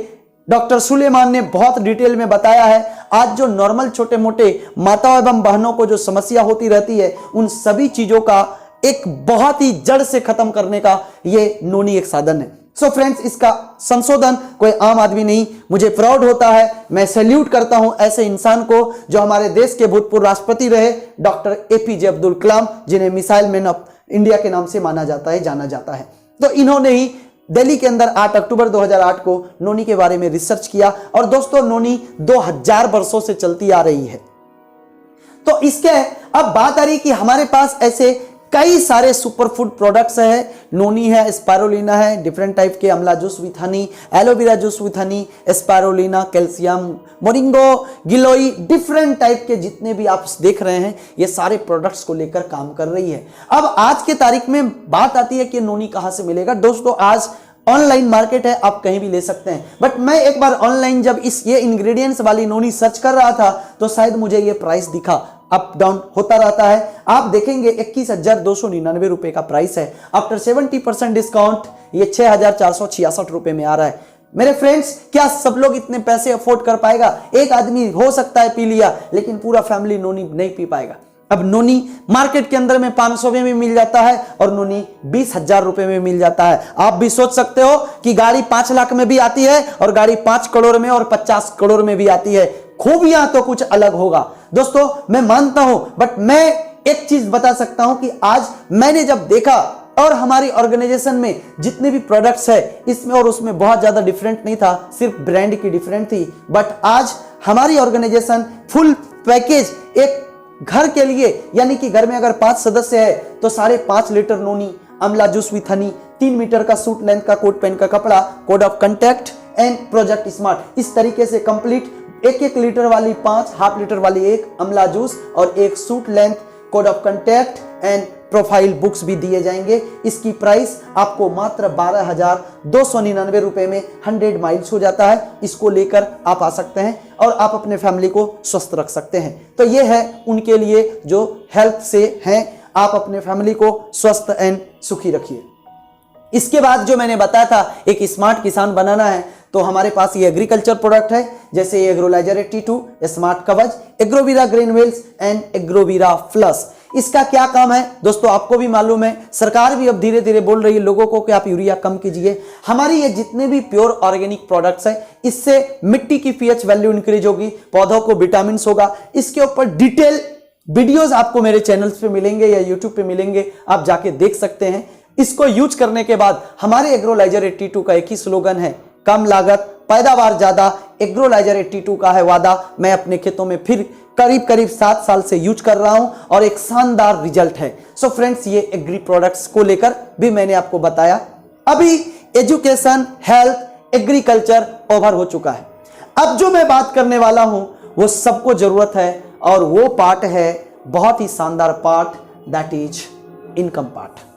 डॉक्टर सुलेमान ने बहुत डिटेल में बताया है। आज जो नॉर्मल छोटे मोटे माताओं एवं बहनों को जो समस्या होती रहती है, उन सभी चीजों का एक बहुत ही जड़ से खत्म करने का ये नोनी एक साधन है। सो फ्रेंड्स, इसका संशोधन कोई आम आदमी नहीं, मुझे प्राउड होता है, मैं सैल्यूट करता हूं ऐसे इंसान को जो हमारे देश के भूतपूर्व राष्ट्रपति रहे, डॉक्टर एपीजे अब्दुल कलाम, जिन्हें मिसाइल मैन ऑफ इंडिया के नाम से माना जाता है, जाना जाता है। तो इन्होंने ही दिल्ली के अंदर 8 अक्टूबर 2008 को नोनी के बारे में रिसर्च किया। और दोस्तों, नोनी 2000 वर्षों से चलती आ रही है। तो इसके अब बात आ रही कि हमारे पास ऐसे कई सारे सुपर फूड प्रोडक्ट्स है। नोनी है, स्पायरुलिना है, डिफरेंट टाइप के अमला juice with Honey, aloe vera juice with Honey, spirulina, calcium, moringa, giloy, different type के जितने भी आप देख रहे हैं ये सारे प्रोडक्ट्स को लेकर काम कर रही है। अब आज के तारीख में बात आती है कि नोनी कहां से मिलेगा। दोस्तों, आज ऑनलाइन मार्केट है, आप कहीं भी ले सकते हैं। बट मैं एक बार ऑनलाइन जब ये इंग्रेडिएंट्स वाली नोनी सर्च कर रहा था तो शायद मुझे ये प्राइस दिखा, अप डाउन होता रहता है। आप देखेंगे 21,299 रुपए का प्राइस है। आफ्टर 70% डिस्काउंट ये 6,466 रुपए में आ रहा है। मेरे फ्रेंड्स, क्या सब लोग इतने पैसे अफोर्ड कर पाएगा? एक आदमी हो सकता है पी लिया, लेकिन पूरा फैमिली नोनी नहीं पी पाएगा। अब नोनी मार्केट के अंदर में 500 में भी मिल जाता है और नोनी 20,000 रुपए में मिल जाता है। आप भी सोच सकते हो कि गाड़ी 5 लाख में भी आती है और गाड़ी 5 करोड़ में और 50 करोड़ में भी आती है। खूबियां तो कुछ अलग होगा। दोस्तों, मैं मानता हूं, बट मैं एक चीज बता सकता हूं कि आज मैंने जब देखा और हमारी ऑर्गेनाइजेशन में जितने भी प्रोडक्ट्स है इसमें और उसमें बहुत ज्यादा डिफरेंट नहीं था, सिर्फ ब्रांड की डिफरेंट थी। बट आज हमारी ऑर्गेनाइजेशन फुल पैकेज एक घर के लिए, यानी कि घर में अगर 5 सदस्य है तो 5.5 लीटर नोनी, अमला जूस विथ हनी, 3 मीटर का सूट लेंथ का कोट पेन का कपड़ा, code of contact and project smart, इस तरीके से कंप्लीट 1-1 लीटर वाली 5, हाफ लीटर वाली 1 अमला जूस और 1 suit length, code of contact and profile books भी दिए जाएंगे। इसकी प्राइस आपको मात्र 12,299 रुपए में 100 माइल्स हो जाता है। इसको लेकर आप आ सकते हैं और आप अपने फैमिली को स्वस्थ रख सकते हैं। तो ये है उनके लिए जो हेल्थ से हैं, आप अपने फैमिली को स्वस्थ एंड सुखी रखिए। इसके बाद जो मैंने बताया था एक स्मार्ट किसान बनाना है, तो हमारे पास ये एग्रीकल्चर प्रोडक्ट है, जैसे एग्रोलाइजर 82, स्मार्ट कवच, एग्रोवीरा ग्रेन्युल्स एंड एग्रोवीरा प्लस। इसका क्या काम है दोस्तों, आपको भी मालूम है, सरकार भी अब धीरे धीरे बोल रही है लोगों को कि आप यूरिया कम कीजिए। हमारी ये जितने भी प्योर ऑर्गेनिक प्रोडक्ट्स हैं, इससे मिट्टी की पीएच वैल्यू इंक्रीज होगी, पौधों को विटामिन होगा। इसके ऊपर डिटेल वीडियोस आपको मेरे चैनल्स पे मिलेंगे या यूट्यूब पे मिलेंगे, आप जाके देख सकते हैं। इसको यूज करने के बाद हमारे एग्रोलाइजर 82 का एक ही स्लोगन है, कम लागत पैदावार ज्यादा। एग्रोलाइजर 82 का है वादा। मैं अपने खेतों में फिर करीब 7 साल से यूज कर रहा हूं और एक शानदार रिजल्ट है। सो फ्रेंड्स, ये एग्री प्रोडक्ट्स को लेकर भी मैंने आपको बताया। अभी एजुकेशन, हेल्थ, एग्रीकल्चर ओवर हो चुका है। अब जो मैं बात करने वाला हूं वो सबको जरूरत है और वो पार्ट है बहुत ही शानदार part, that is income part.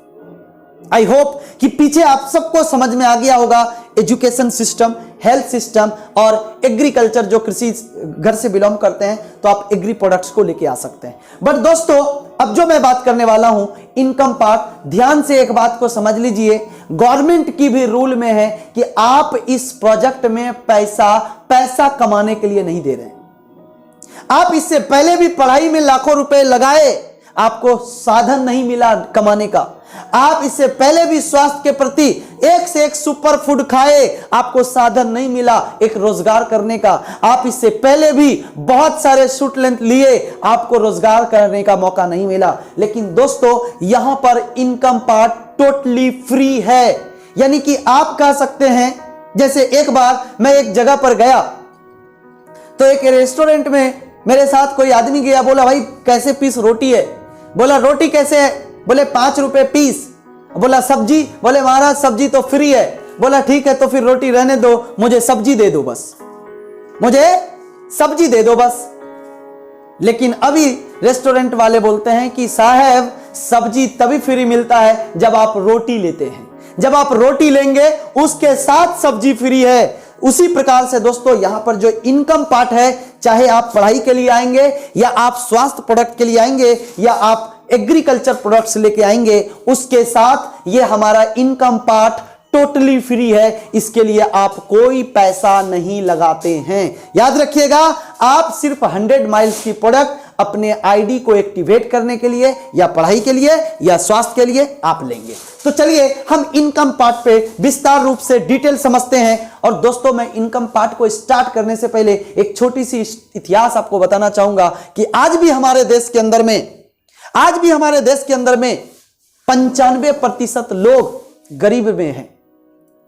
I hope कि पीछे आप सबको समझ में आ गया होगा, एजुकेशन सिस्टम, हेल्थ सिस्टम और एग्रीकल्चर। जो कृषि घर से बिलोंग करते हैं तो आप एग्री प्रोडक्ट्स को लेके आ सकते हैं। बट दोस्तों, अब जो मैं बात करने वाला हूं इनकम पार्ट, ध्यान से एक बात को समझ लीजिए, गवर्नमेंट की भी रूल में है कि आप इस प्रोजेक्ट में पैसा कमाने के लिए नहीं दे रहे हैं। आप इससे पहले भी पढ़ाई में लाखों रुपए लगाए, आपको साधन नहीं मिला कमाने का। आप इससे पहले भी स्वास्थ्य के प्रति एक से एक सुपर फूड खाए, आपको साधन नहीं मिला एक रोजगार करने का। आप इससे पहले भी बहुत सारे शूट लेंथ लिए, आपको रोजगार करने का मौका नहीं मिला। लेकिन दोस्तों, यहां पर इनकम पार्ट टोटली फ्री है। यानी कि आप कह सकते हैं, जैसे एक बार मैं एक जगह पर गया तो एक रेस्टोरेंट में मेरे साथ कोई आदमी गया, बोला भाई कैसे पीस रोटी है? बोला रोटी कैसे है? बोले 5 रुपए पीस। बोला सब्जी? बोले महाराज सब्जी तो फ्री है। बोला ठीक है तो फिर रोटी रहने दो, मुझे सब्जी दे दो बस, मुझे सब्जी दे दो बस। लेकिन अभी रेस्टोरेंट वाले बोलते हैं कि साहब सब्जी तभी फ्री मिलता है जब आप रोटी लेते हैं, जब आप रोटी लेंगे उसके साथ सब्जी फ्री है। उसी प्रकार से दोस्तों, यहां पर जो इनकम पार्ट है, चाहे आप पढ़ाई के लिए आएंगे या आप स्वास्थ्य प्रोडक्ट के लिए आएंगे या आप एग्रीकल्चर प्रोडक्ट्स लेके आएंगे, उसके साथ ये हमारा इनकम पार्ट टोटली फ्री है। इसके लिए आप कोई पैसा नहीं लगाते हैं। याद रखिएगा, आप सिर्फ 100 माइल्स की प्रोडक्ट अपने आईडी को एक्टिवेट करने के लिए या पढ़ाई के लिए या स्वास्थ्य के लिए आप लेंगे। तो चलिए हम इनकम पार्ट पे विस्तार रूप से डिटेल समझते हैं। और दोस्तों, मैं इनकम पार्ट को स्टार्ट करने से पहले एक छोटी सी इतिहास आपको बताना चाहूंगा कि आज भी हमारे देश के अंदर में 95% लोग गरीब में हैं।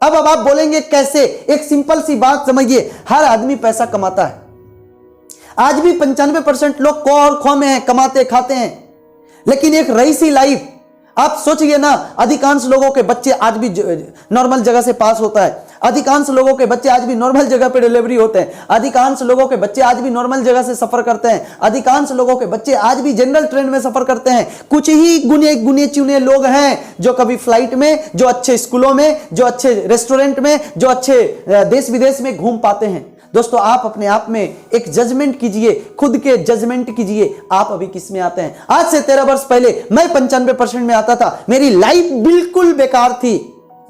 अब आप बोलेंगे कैसे? एक सिंपल सी बात समझिए, हर आदमी पैसा कमाता है। आज भी 95% लोग को और खो में हैं, कमाते खाते हैं। लेकिन एक रईसी लाइफ आप सोचिए ना, अधिकांश लोगों के बच्चे आज भी नॉर्मल जगह से पास होता है, अधिकांश लोगों के बच्चे आज भी नॉर्मल जगह पे डिलीवरी होते हैं, अधिकांश लोगों के बच्चे आज भी नॉर्मल जगह से सफर करते हैं, अधिकांश लोगों के बच्चे आज भी जनरल ट्रेन में सफर करते हैं। कुछ ही गुने चुने लोग हैं जो कभी फ्लाइट में, जो अच्छे स्कूलों में, जो अच्छे रेस्टोरेंट में, जो अच्छे देश विदेश में घूम पाते हैं। दोस्तों, आप अपने आप में एक जजमेंट कीजिए, खुद के जजमेंट कीजिए, आप अभी किस में आते हैं। आज से 13 वर्ष पहले मैं 95% में आता था, मेरी लाइफ बिल्कुल बेकार थी।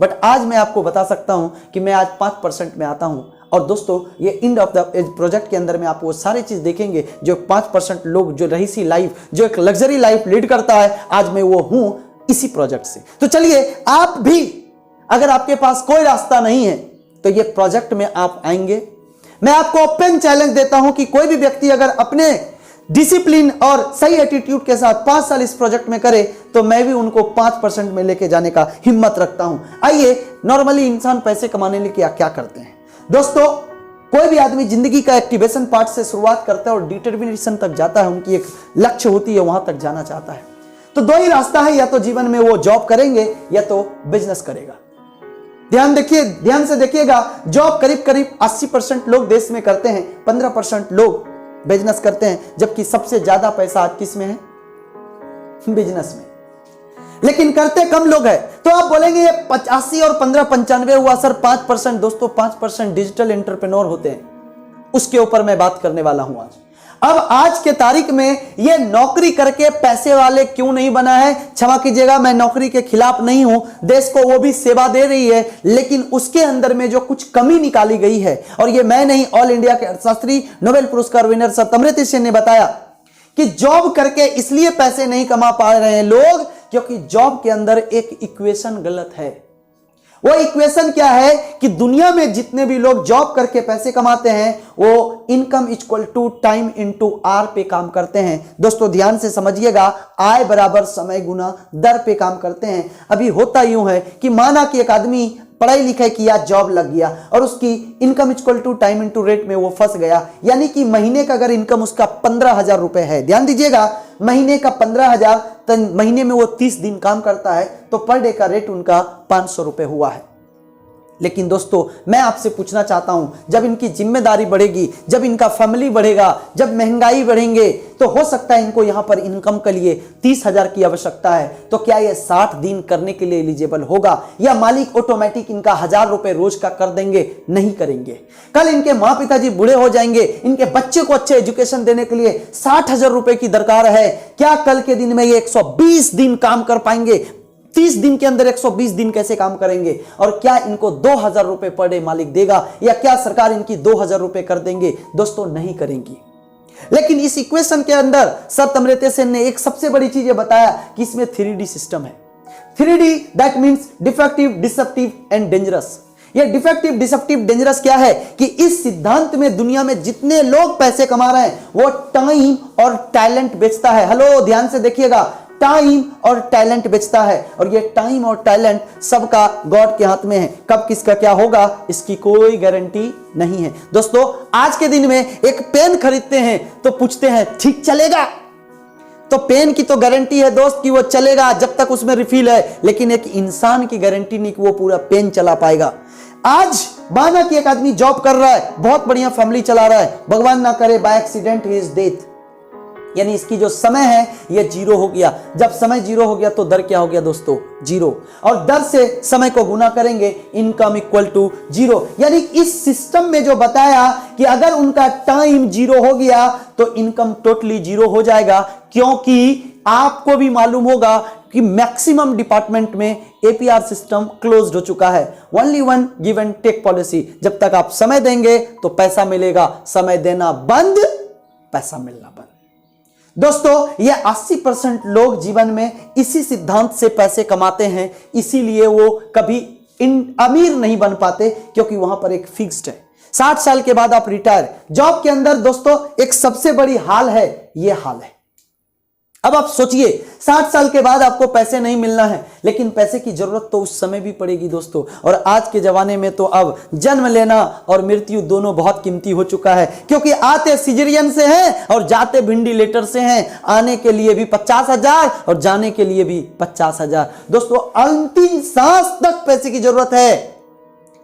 बट आज मैं आपको बता सकता हूं कि मैं आज 5% में आता हूं। और दोस्तों, ये एंड ऑफ द प्रोजेक्ट के अंदर में आप वो सारी चीज देखेंगे जो 5% लोग जो रईसी लाइफ, जो एक लग्जरी लाइफ लीड करता है, आज मैं वो हूं इसी प्रोजेक्ट से। तो चलिए, आप भी अगर आपके पास कोई रास्ता नहीं है तो ये प्रोजेक्ट में आप आएंगे। मैं आपको ओपन चैलेंज देता हूं कि कोई भी व्यक्ति अगर अपने डिसिप्लिन और सही एटीट्यूड के साथ 5 साल इस प्रोजेक्ट में करे तो मैं भी उनको 5% में लेके जाने का हिम्मत रखता हूं। आइए, नॉर्मली इंसान पैसे कमाने के लिए क्या करते हैं दोस्तों? कोई भी आदमी जिंदगी का एक्टिवेशन पार्ट से शुरुआत करता है और डिटर्मिनेशन तक जाता है, उनकी एक लक्ष्य होती है, वहां तक जाना चाहता है। तो 2 ही रास्ता है, या तो जीवन में वो जॉब करेंगे या तो बिजनेस करेगा। ध्यान से देखिएगा, जॉब करीब 80% लोग देश में करते हैं, 15% लोग बिजनेस करते हैं, जबकि सबसे ज्यादा पैसा आज किस में है? बिजनेस में। लेकिन करते कम लोग हैं। तो आप बोलेंगे ये 85 और 15 95 हुआ सर। 5% दोस्तों, 5% डिजिटल एंटरप्रेन्योर होते हैं। उसके ऊपर मैं बात करने वाला हूं आज। अब आज के तारीख में ये नौकरी करके पैसे वाले क्यों नहीं बना है? क्षमा कीजिएगा, मैं नौकरी के खिलाफ नहीं हूं, देश को वो भी सेवा दे रही है, लेकिन उसके अंदर में जो कुछ कमी निकाली गई है, और ये मैं नहीं, ऑल इंडिया के अर्थशास्त्री नोबेल पुरस्कार विनर सर अमर्त्य सेन ने बताया कि जॉब करके इसलिए पैसे नहीं कमा पा रहे हैं लोग, क्योंकि जॉब के अंदर एक इक्वेशन गलत है। वो इक्वेशन क्या है कि दुनिया में जितने भी लोग जॉब करके पैसे कमाते हैं वो income equal to time into R पे काम करते हैं। दोस्तों ध्यान से समझिएगा, आय बराबर समय गुना दर पे काम करते हैं। अभी होता यूं है कि माना कि एक आदमी पढ़ाई लिखाई किया, जॉब लग गया और उसकी income equal to time into rate में वो फंस गया, यानी कि महीने का अगर इनकम उसका 15,000 रुपए है, ध्यान दीजिएगा, महीने का 15,000, तो महीने में वो 30 दिन काम करता है, तो पर डे का रेट उनका 500 रुपए हुआ है। लेकिन दोस्तों मैं आपसे पूछना चाहता हूं, जब इनकी जिम्मेदारी बढ़ेगी, जब इनका फैमिली बढ़ेगा, जब महंगाई बढ़ेंगे, तो हो सकता है इनको यहां पर इनकम के लिए 30,000 की आवश्यकता है, तो क्या ये 60 दिन करने के लिए एलिजिबल होगा, या मालिक ऑटोमेटिक इनका 1,000 रुपए रोज का कर देंगे? नहीं करेंगे। कल इनके माँ पिताजी बूढ़े हो जाएंगे, इनके बच्चे को अच्छे एजुकेशन देने के लिए 60,000 रुपए की दरकार है, क्या कल के दिन में ये 120 दिन काम कर पाएंगे? 30 दिन के अंदर 120 दिन कैसे काम करेंगे? और क्या इनको 2,000 रुपए पर डे मालिक देगा, या क्या सरकार इनकी 2,000 रुपए कर देंगे? दोस्तों नहीं करेंगी। लेकिन इस इक्वेशन के अंदर सर अमर्त्य सेन ने एक सबसे बड़ी चीज बताया कि इसमें 3D सिस्टम है। 3D that means defective, deceptive and dangerous. ये डिफेक्टिव, डिसेप्टिव, डेंजरस क्या है कि इस सिद्धांत में दुनिया में जितने लोग पैसे कमा रहे हैं वो टाइम और टैलेंट बेचता है। हेलो ध्यान से देखिएगा, टाइम और टैलेंट बेचता है, और ये टाइम और टैलेंट सबका गॉड के हाथ में है। कब किसका क्या होगा इसकी कोई गारंटी नहीं है। दोस्तों आज के दिन में एक पेन खरीदते हैं तो पूछते हैं ठीक चलेगा, तो पेन की तो गारंटी है दोस्त कि वो चलेगा जब तक उसमें रिफिल है, लेकिन एक इंसान की गारंटी नहीं कि वो पूरा पेन चला पाएगा। आज माना कि एक आदमी जॉब कर रहा है, बहुत बढ़िया फैमिली चला रहा है, भगवान ना करे by accident he is death, यानी इसकी जो समय है ये जीरो हो गया। जब समय जीरो हो गया तो दर क्या हो गया दोस्तों? जीरो। और दर से समय को गुना करेंगे, इनकम इक्वल टू जीरो। यानी इस सिस्टम में जो बताया कि अगर उनका टाइम जीरो हो गया तो इनकम टोटली जीरो हो जाएगा, क्योंकि आपको भी मालूम होगा कि मैक्सिमम डिपार्टमेंट में एपीआर सिस्टम क्लोज्ड हो चुका है। Only one give and take policy. जब तक आप समय देंगे तो पैसा मिलेगा, समय देना बंद, पैसा मिलना बंद। दोस्तों ये 80% लोग जीवन में इसी सिद्धांत से पैसे कमाते हैं, इसीलिए वो कभी अमीर नहीं बन पाते, क्योंकि वहां पर एक फिक्स्ड है। 60 साल के बाद आप रिटायर। जॉब के अंदर दोस्तों एक सबसे बड़ी हाल है, ये हाल है। अब आप सोचिए 60 साल के बाद आपको पैसे नहीं मिलना है, लेकिन पैसे की जरूरत तो उस समय भी पड़ेगी दोस्तों। और आज के जमाने में तो अब जन्म लेना और मृत्यु दोनों बहुत कीमती हो चुका है, क्योंकि आते सिजेरियन से हैं और जाते वेंटिलेटर से हैं। आने के लिए भी 50,000 और जाने के लिए भी 50,000। दोस्तों अंतिम सांस तक पैसे की जरूरत है।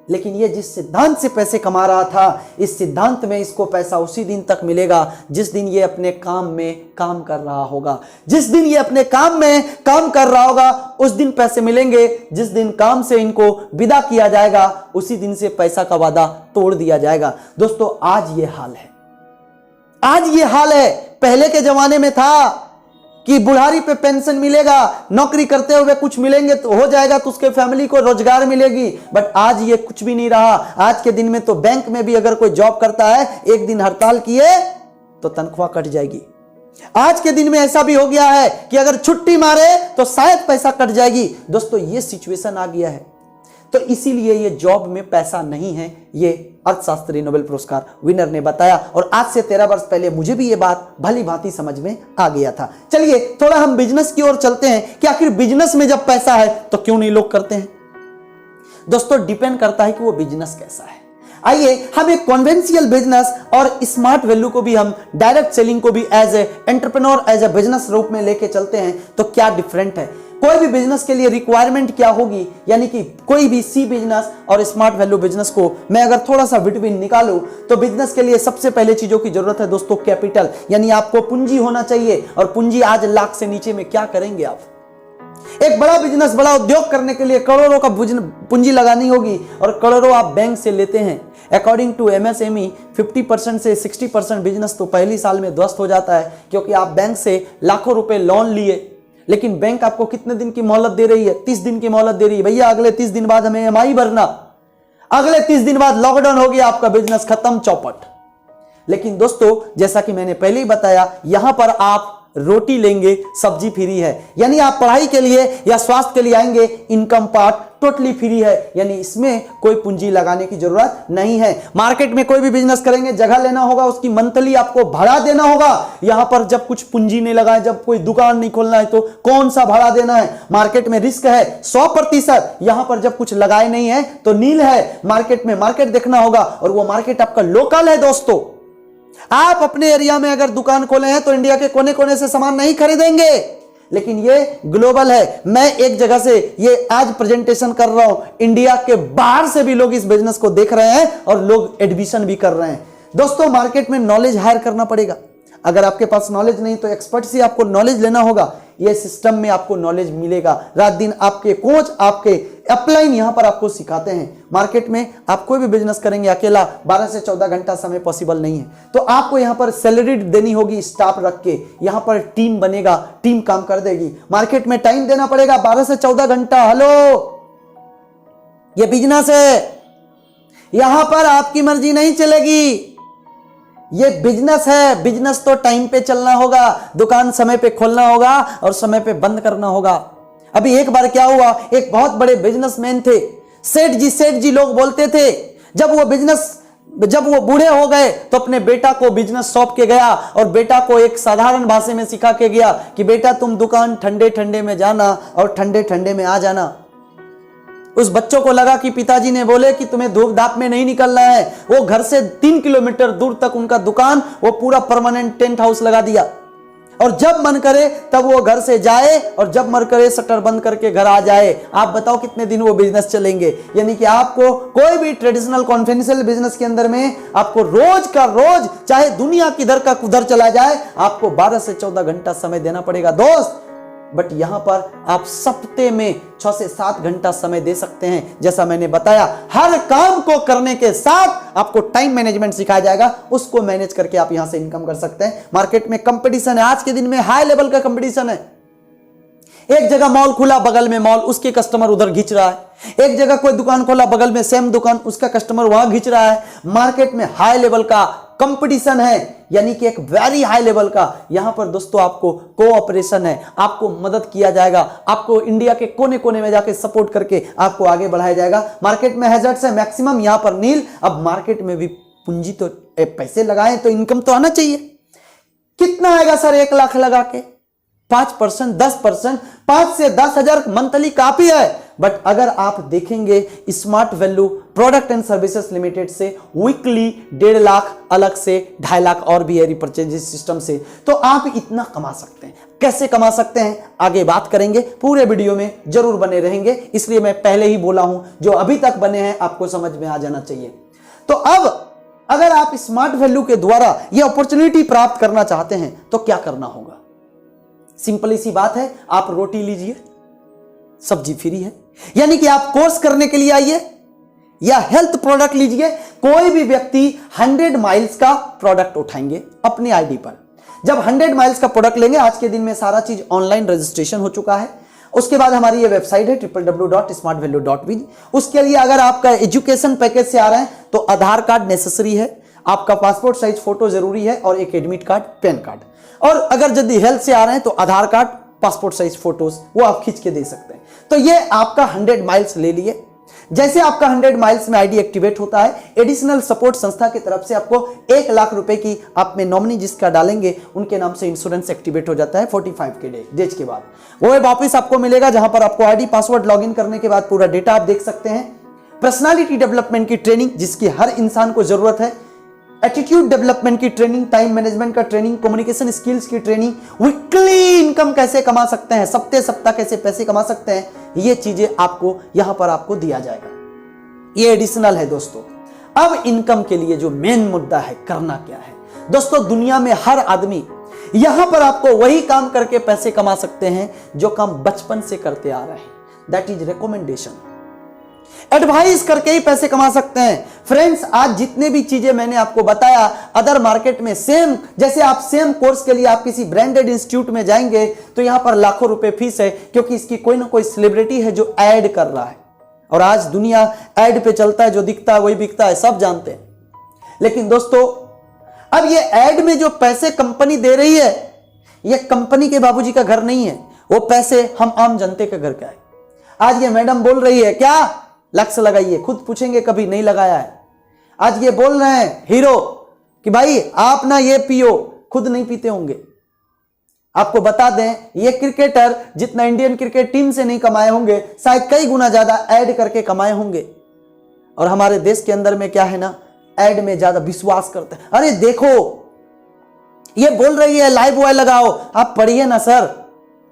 लेकिन ये जिस सिद्धांत से पैसे कमा रहा था, इस सिद्धांत में इसको पैसा उसी दिन तक मिलेगा जिस दिन ये अपने काम में काम कर रहा होगा। जिस दिन ये अपने काम में काम कर रहा होगा उस दिन पैसे मिलेंगे। जिस दिन काम से इनको विदा किया जाएगा उसी दिन से पैसा का वादा तोड़ दिया जाएगा। दोस्तों आज ये हाल है, आज ये हाल है। पहले के जमाने में था कि बुढ़ारी पे पेंशन मिलेगा, नौकरी करते हुए कुछ मिलेंगे तो हो जाएगा, तो उसके फैमिली को रोजगार मिलेगी। बट आज ये कुछ भी नहीं रहा। आज के दिन में तो बैंक में भी अगर कोई जॉब करता है, एक दिन हड़ताल किए तो तनख्वाह कट जाएगी। आज के दिन में ऐसा भी हो गया है कि अगर छुट्टी मारे तो शायद पैसा कट जाएगी। दोस्तों ये सिचुएशन आ गया है, तो इसीलिए ये जॉब में पैसा नहीं है, ये अर्थशास्त्री नोबेल पुरस्कार विनर ने बताया। और आज से 13 वर्ष पहले मुझे भी ये बात भली भांति समझ में आ गया था। चलिए थोड़ा हम बिजनेस की ओर चलते हैं कि आखिर बिजनेस में जब पैसा है तो क्यों नहीं लोग करते हैं। दोस्तों डिपेंड करता है कि वो बिजनेस कैसा है। आइए हम एक कॉन्वेंशियल बिजनेस और स्मार्ट वैल्यू को भी, हम डायरेक्ट सेलिंग को भी as a entrepreneur, as a business रूप में लेके चलते हैं तो क्या डिफरेंट है। कोई भी बिजनेस के लिए रिक्वायरमेंट क्या होगी, यानी कि कोई भी सी बिजनेस और स्मार्ट वैल्यू बिजनेस को मैं अगर थोड़ा सा बिटवीन निकालूं तो बिजनेस के लिए सबसे पहले चीजों की जरूरत है दोस्तों कैपिटल, यानी आपको पूंजी होना चाहिए। और पूंजी आज लाख से नीचे में क्या करेंगे आप? एक बड़ा बिजनेस, बड़ा उद्योग करने के लिए करोड़ों का पूंजी लगानी होगी और करोड़ों आप बैंक से लेते हैं। अकॉर्डिंग टू MSME 50% से 60% बिजनेस तो पहली साल में ध्वस्त हो जाता है, क्योंकि आप बैंक से लाखों रुपए लोन लिए, लेकिन बैंक आपको कितने दिन की मोहलत दे रही है? 30 दिन की मोहलत दे रही है। भैया अगले 30 दिन बाद हमें EMI भरना, अगले 30 दिन बाद लॉकडाउन हो गया, आपका बिजनेस खत्म, चौपट। लेकिन दोस्तों जैसा कि मैंने पहले ही बताया, यहां पर आप रोटी लेंगे, सब्जी फ्री है। यानी आप पढ़ाई के लिए या स्वास्थ्य के लिए आएंगे, इनकम पार्ट टोटली फ्री है, यानी इसमें कोई पूंजी लगाने की जरूरत नहीं है। मार्केट में कोई भी बिजनेस करेंगे, जगह लेना होगा, उसकी मंथली आपको भाड़ा देना होगा। यहां पर जब कुछ पूंजी नहीं लगाए, जब कोई दुकान नहीं खोलना है, तो कौन सा भाड़ा देना है? मार्केट में रिस्क है 100%। यहां पर जब कुछ लगाए नहीं है तो नील है। मार्केट में मार्केट देखना होगा, और वो मार्केट आपका लोकल है। दोस्तों आप अपने एरिया में अगर दुकान खोले हैं तो इंडिया के कोने कोने से सामान नहीं खरीदेंगे, लेकिन ये ग्लोबल है। मैं एक जगह से ये आज प्रेजेंटेशन कर रहा हूं, इंडिया के बाहर से भी लोग इस बिजनेस को देख रहे हैं और लोग एडमिशन भी कर रहे हैं। दोस्तों मार्केट में नॉलेज हायर करना पड़ेगा। अगर आपके पास नॉलेज नहीं तो एक्सपर्ट से आपको नॉलेज लेना होगा। ये सिस्टम में आपको नॉलेज मिलेगा, रात दिन आपके कोच, आपके अपलाइन यहां पर आपको सिखाते हैं। मार्केट में आप कोई भी बिजनेस करेंगे अकेला 12 से 14 घंटा समय पॉसिबल नहीं है, तो आपको यहां पर सैलरी देनी होगी स्टाफ रख के। यहां पर टीम बनेगा, टीम काम कर देगी। मार्केट में टाइम देना पड़ेगा 12 से 14 घंटा। हेलो, ये बिजनेस है, यहां पर आपकी मर्जी नहीं चलेगी। ये बिजनेस है, बिजनेस तो टाइम पे चलना होगा, दुकान समय पे खोलना होगा और समय पे बंद करना होगा। अभी एक बार क्या हुआ, एक बहुत बड़े बिजनेसमैन थे, सेठ जी लोग बोलते थे। जब वो बूढ़े हो गए तो अपने बेटा को बिजनेस सौंप के गया, और बेटा को एक साधारण भाषा में सिखा के गया कि बेटा तुम दुकान ठंडे ठंडे में जाना और ठंडे ठंडे में आ जाना। उस बच्चों को लगा कि पिताजी ने बोले कि तुम्हें धूप धाप में नहीं निकलना है। वो घर से 3 किलोमीटर दूर तक उनका दुकान, वो पूरा परमानेंट टेंट हाउस लगा दिया, और जब मन करे तब वो घर से जाए और जब मन करे शटर बंद करके घर आ जाए। आप बताओ कितने दिन वो बिजनेस चलेंगे? यानी कि आपको कोई भी ट्रेडिशनल कॉन्वेंशनल बिजनेस के अंदर में आपको रोज का रोज, चाहे दुनिया किधर का उधर चला जाए, आपको 12 से 14 घंटा समय देना पड़ेगा दोस्त। बट यहां पर आप सप्ताह में 6 से 7 घंटा समय दे सकते हैं। जैसा मैंने बताया, हर काम को करने के साथ आपको टाइम मैनेजमेंट सिखाया जाएगा, उसको मैनेज करके आप यहां से इनकम कर सकते हैं। मार्केट में कंपटीशन है, आज के दिन में हाई लेवल का कंपटीशन है। एक जगह मॉल खुला, बगल में मॉल, उसके कस्टमर उधर घिंच रहा है। एक जगह कोई दुकान खोला, बगल में सेम दुकान, उसका कस्टमर वहां घिंच रहा है। मार्केट में हाई लेवल का कंपटीशन है, यानी कि एक वेरी हाई लेवल का। यहां पर दोस्तों आपको कोऑपरेशन है, आपको मदद किया जाएगा, आपको इंडिया के कोने कोने में जाके सपोर्ट करके आपको आगे बढ़ाया जाएगा। मार्केट में हैजर्ड्स है मैक्सिमम, यहां पर नील। अब मार्केट में भी पूंजी तो पैसे लगाएं तो इनकम तो आना चाहिए। कितना आएगा सर 1 लाख लगा के? 5%, 10%, 5 से 10 हजार मंथली काफी है। बट अगर आप देखेंगे smart value product and services limited से वीकली 1.5 लाख, अलग से 2.5 लाख और भी है रिपर्चेज सिस्टम से, तो आप इतना कमा सकते हैं। कैसे कमा सकते हैं आगे बात करेंगे, पूरे वीडियो में जरूर बने रहेंगे। इसलिए मैं पहले ही बोला हूं, जो अभी तक बने हैं आपको समझ में आ जाना चाहिए। तो अब अगर आप स्मार्ट वैल्यू के द्वारा यह अपॉर्चुनिटी प्राप्त करना चाहते हैं तो क्या करना होगा? सिंपल सी बात है, आप रोटी लीजिए, सब्जी फ्री है। यानी कि आप कोर्स करने के लिए आइए या हेल्थ प्रोडक्ट लीजिए। कोई भी व्यक्ति 100 माइल्स का प्रोडक्ट उठाएंगे अपनी आईडी पर। जब 100 माइल्स का प्रोडक्ट लेंगे, आज के दिन में सारा चीज ऑनलाइन रजिस्ट्रेशन हो चुका है। उसके बाद हमारी ये वेबसाइट है www.smartvalue.biz। उसके लिए अगर आपका एजुकेशन पैकेज से आ रहे हैं तो आधार कार्ड नेसेसरी है, आपका पासपोर्ट साइज फोटो जरूरी है, और एक एडमिट कार्ड, पैन कार्ड। और अगर यदि हेल्थ से आ रहे हैं तो आधार कार्ड, पासपोर्ट साइज फोटोज वो आप खींच के दे सकते हैं। तो ये आपका 100 माइल्स ले लिए। जैसे आपका 100 माइल्स में आईडी एक्टिवेट होता है, एडिशनल सपोर्ट संस्था की तरफ से आपको 1 लाख रुपए की, आप में नॉमिनी जिसका डालेंगे उनके नाम से इंश्योरेंस एक्टिवेट हो जाता है 45 के डेज के बाद। वो वापस आपको मिलेगा, जहां पर आपको आईडी पासवर्ड लॉगिन करने के बाद पूरा डेटा आप देख सकते हैं। पर्सनालिटी डेवलपमेंट की ट्रेनिंग जिसकी हर इंसान को जरूरत है, एटीट्यूड डेवलपमेंट की ट्रेनिंग, टाइम मैनेजमेंट का ट्रेनिंग, कम्युनिकेशन स्किल्स की ट्रेनिंग, वीकली इनकम कैसे कमा सकते हैं, सप्ताह कैसे पैसे कमा सकते हैं, ये चीजें आपको यहां पर आपको दिया जाएगा। ये एडिशनल है दोस्तों। अब इनकम के लिए जो मेन मुद्दा है, करना क्या है दोस्तों? दुनिया में हर आदमी यहां पर आपको वही काम करके पैसे कमा सकते हैं जो काम बचपन से करते आ रहे हैं, दैट इज रिकमेंडेशन। एडवाइस करके ही पैसे कमा सकते हैं। फ्रेंड्स, आज जितने भी चीजें मैंने आपको बताया अदर मार्केट में सेम, जैसे आप सेम कोर्स के लिए आप किसी ब्रांडेड इंस्टीट्यूट में जाएंगे तो यहां पर लाखों रुपए फीस है, क्योंकि इसकी कोई ना कोई सेलिब्रिटी है जो ऐड कर रहा है। और आज दुनिया ऐड पे चलता है, जो दिखता है वही बिकता है, सब जानते हैं। लेकिन दोस्तों, अब ये ऐड में जो पैसे कंपनी दे रही है, ये कंपनी के बाबूजी का घर नहीं है, वो पैसे हम आम जनते के घर का है। आज ये मैडम बोल रही है क्या लक्ष्य लगाइए, खुद पूछेंगे कभी नहीं लगाया है। आज ये बोल रहे हैं हीरो कि भाई आप ना ये पियो, खुद नहीं पीते होंगे। आपको बता दें, ये क्रिकेटर जितना इंडियन क्रिकेट टीम से नहीं कमाए होंगे, शायद कई गुना ज्यादा ऐड करके कमाए होंगे। और हमारे देश के अंदर में क्या है ना, ऐड में ज्यादा विश्वास करते हैं। अरे देखो, ये बोल रही है लाइव बॉय लगाओ, आप पढ़िए ना सर,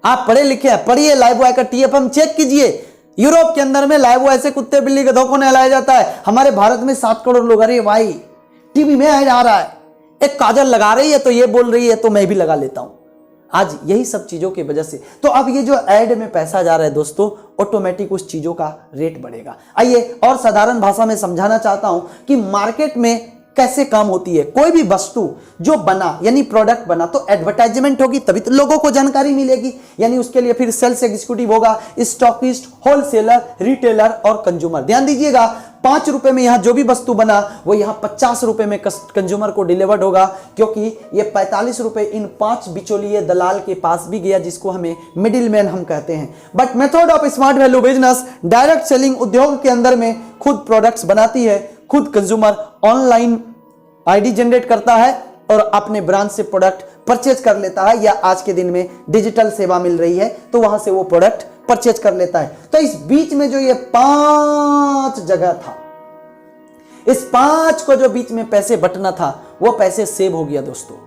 आप पढ़े लिखे हैं, पढ़िए लाइव बॉय का TFM चेक कीजिए। यूरोप के अंदर में लाइव बॉय से कुत्ते बिल्ली के धोखों नहलाया जाता है। हमारे भारत में 7 करोड़ लोग, अरे भाई टीवी में ऐड आ रहा है, एक काजल लगा रही है तो ये बोल रही है तो मैं भी लगा लेता हूं। आज यही सब चीजों की वजह से तो अब ये जो ऐड में पैसा जा रहा है दोस्तों, ऑटोमेटिक उस चीजों का रेट बढ़ेगा। आइए और साधारण भाषा में समझाना चाहता हूं कि मार्केट में कैसे काम होती है। कोई भी वस्तु जो बना यानी प्रोडक्ट बना तो एडवर्टाइजमेंट होगी, तभी तो लोगों को जानकारी मिलेगी, यानी उसके लिए फिर सेल्स एग्जीक्यूटिव होगा, स्टॉकिस्ट, होलसेलर, रिटेलर और कंज्यूमर। ध्यान दीजिएगा, 5 रुपए में यहां जो भी वस्तु बना वो यहां 50 रुपए में कंज्यूमर को डिलीवर्ड होगा, क्योंकि ये 45 रुपए इन 5 बिचौलिए दलाल के पास भी गया, जिसको हमें मिडिलमैन हम कहते हैं। But method of smart value business, direct selling उद्योग के अंदर में खुद प्रोडक्ट्स बनाती है, खुद कंज्यूमर ऑनलाइन आईडी जनरेट करता है और अपने ब्रांच से प्रोडक्ट परचेज कर लेता है, या आज के दिन में डिजिटल सेवा मिल रही है तो वहां से वो प्रोडक्ट परचेज कर लेता है। तो इस बीच में जो ये 5 जगह था, इस 5 को जो बीच में पैसे बटना था वो पैसे सेव हो गया दोस्तों,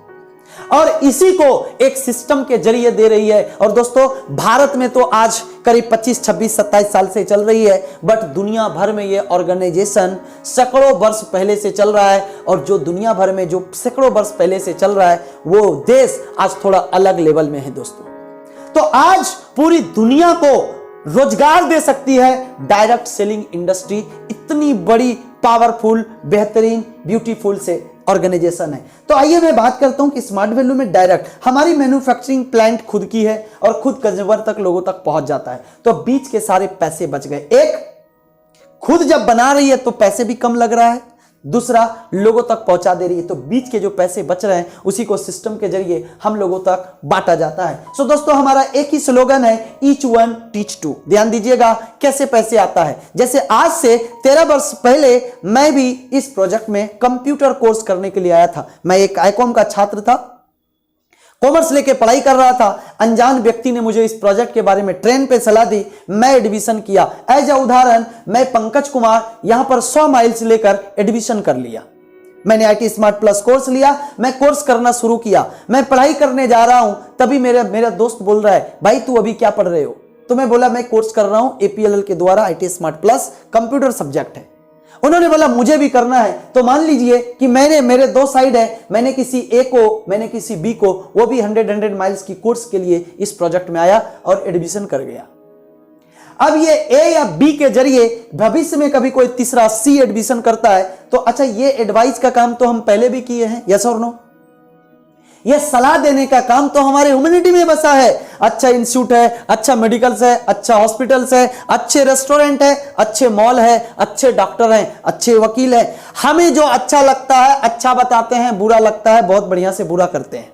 और इसी को एक सिस्टम के जरिए दे रही है। और दोस्तों, भारत में तो आज करीब 25, 26, 27 साल से चल रही है, बट दुनिया भर में ये ऑर्गेनाइजेशन सैकड़ों वर्ष पहले से चल रहा है। और जो दुनिया भर में जो सैकड़ों वर्ष पहले से चल रहा है वो देश आज थोड़ा अलग लेवल में है दोस्तों। तो आज पूरी दुनिया को रोजगार दे सकती है डायरेक्ट सेलिंग इंडस्ट्री, इतनी बड़ी पावरफुल, बेहतरीन, ब्यूटीफुल से ऑर्गेनाइजेशन है। तो आइए मैं बात करता हूं कि स्मार्ट वैल्यू में डायरेक्ट हमारी मैन्युफैक्चरिंग प्लांट खुद की है और खुद कंज्यूमर तक, लोगों तक पहुंच जाता है, तो बीच के सारे पैसे बच गए। एक, खुद जब बना रही है तो पैसे भी कम लग रहा है, दूसरा लोगों तक पहुंचा दे रही है, तो बीच के जो पैसे बच रहे हैं उसी को सिस्टम के जरिए हम लोगों तक बांटा जाता है। सो दोस्तों, हमारा एक ही स्लोगन है, ईच वन टीच टू। ध्यान दीजिएगा कैसे पैसे आता है। जैसे आज से 13 वर्ष पहले मैं भी इस प्रोजेक्ट में कंप्यूटर कोर्स करने के लिए आया था। मैं एक आईकॉम का छात्र था, कॉमर्स लेके पढ़ाई कर रहा था। अनजान व्यक्ति ने मुझे इस प्रोजेक्ट के बारे में ट्रेन पे सलाह दी, मैं एडमिशन किया। एज अ उदाहरण, मैं पंकज कुमार यहां पर 100 माइल्स लेकर एडमिशन कर लिया। मैंने IT स्मार्ट प्लस कोर्स लिया, मैं कोर्स करना शुरू किया, मैं पढ़ाई करने जा रहा हूं, तभी मेरा दोस्त बोल रहा है, भाई तू अभी क्या पढ़ रहे हो? तो मैं बोला मैं कोर्स कर रहा हूं APLL के द्वारा, IT smart plus computer subject है। उन्होंने बोला मुझे भी करना है। तो मान लीजिए कि मेरे 2 साइड है, मैंने किसी A को, मैंने किसी B को, वो भी 100 माइल्स की कोर्स के लिए इस प्रोजेक्ट में आया और एडमिशन कर गया। अब ये A या B के जरिए भविष्य में कभी कोई तीसरा C एडमिशन करता है तो अच्छा, ये एडवाइस का काम तो हम पहले भी किए हैं, यस और नो? ये सलाह देने का काम तो हमारे ह्यूमैनिटी में बसा है। अच्छा इंस्टीट्यूट है, अच्छा मेडिकल्स है, अच्छा हॉस्पिटल्स है, अच्छे रेस्टोरेंट है, अच्छे मॉल है, अच्छे डॉक्टर हैं, अच्छे वकील हैं। हमें जो अच्छा लगता है अच्छा बताते हैं, बुरा लगता है बहुत बढ़िया से बुरा करते हैं।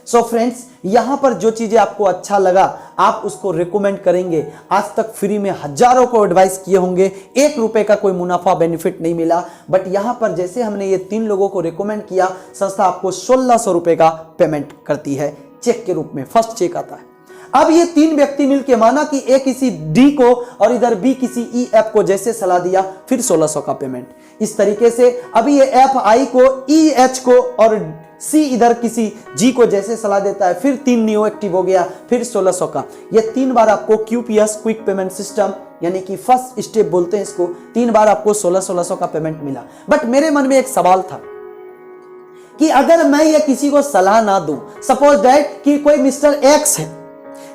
सो फ्रेंड्स, यहां पर जो चीजें आपको अच्छा लगा आप उसको रिकमेंड करेंगे। आज तक फ्री में हजारों को एडवाइस किए होंगे, 1 रुपए का कोई मुनाफा बेनिफिट नहीं मिला, बट यहां पर जैसे हमने ये 3 लोगों को रिकमेंड किया, संस्था आपको 1600 रुपए का पेमेंट करती है चेक के रूप में, फर्स्ट चेक आता है। अब ये 3 व्यक्ति मिलकर, माना कि A किसी D को और इधर B किसी EF को जैसे सलाह दिया, फिर 1600 का पेमेंट। इस तरीके से अभी ये FI को, EH को और C इधर किसी G को जैसे सलाह देता है, फिर 3 न्यू एक्टिव हो गया, फिर 1600 का। ये 3 बार आपको QPS क्विक पेमेंट सिस्टम, यानी कि फर्स्ट स्टेप बोलते हैं इसको, 3 बार आपको 1600 का पेमेंट मिला। बट मेरे मन में एक सवाल था कि अगर मैं ये किसी को सलाह ना दूं, सपोज दैट कि कोई मिस्टर एक्स है,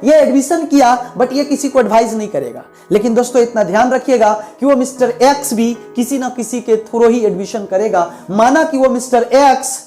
ये एडमिशन किया बट ये किसी को एडवाइस नहीं करेगा, लेकिन दोस्तों इतना ध्यान रखिएगा कि वो मिस्टर एक्स भी किसी ना किसी के थ्रू ही एडमिशन करेगा। माना कि वो मिस्टर एक्स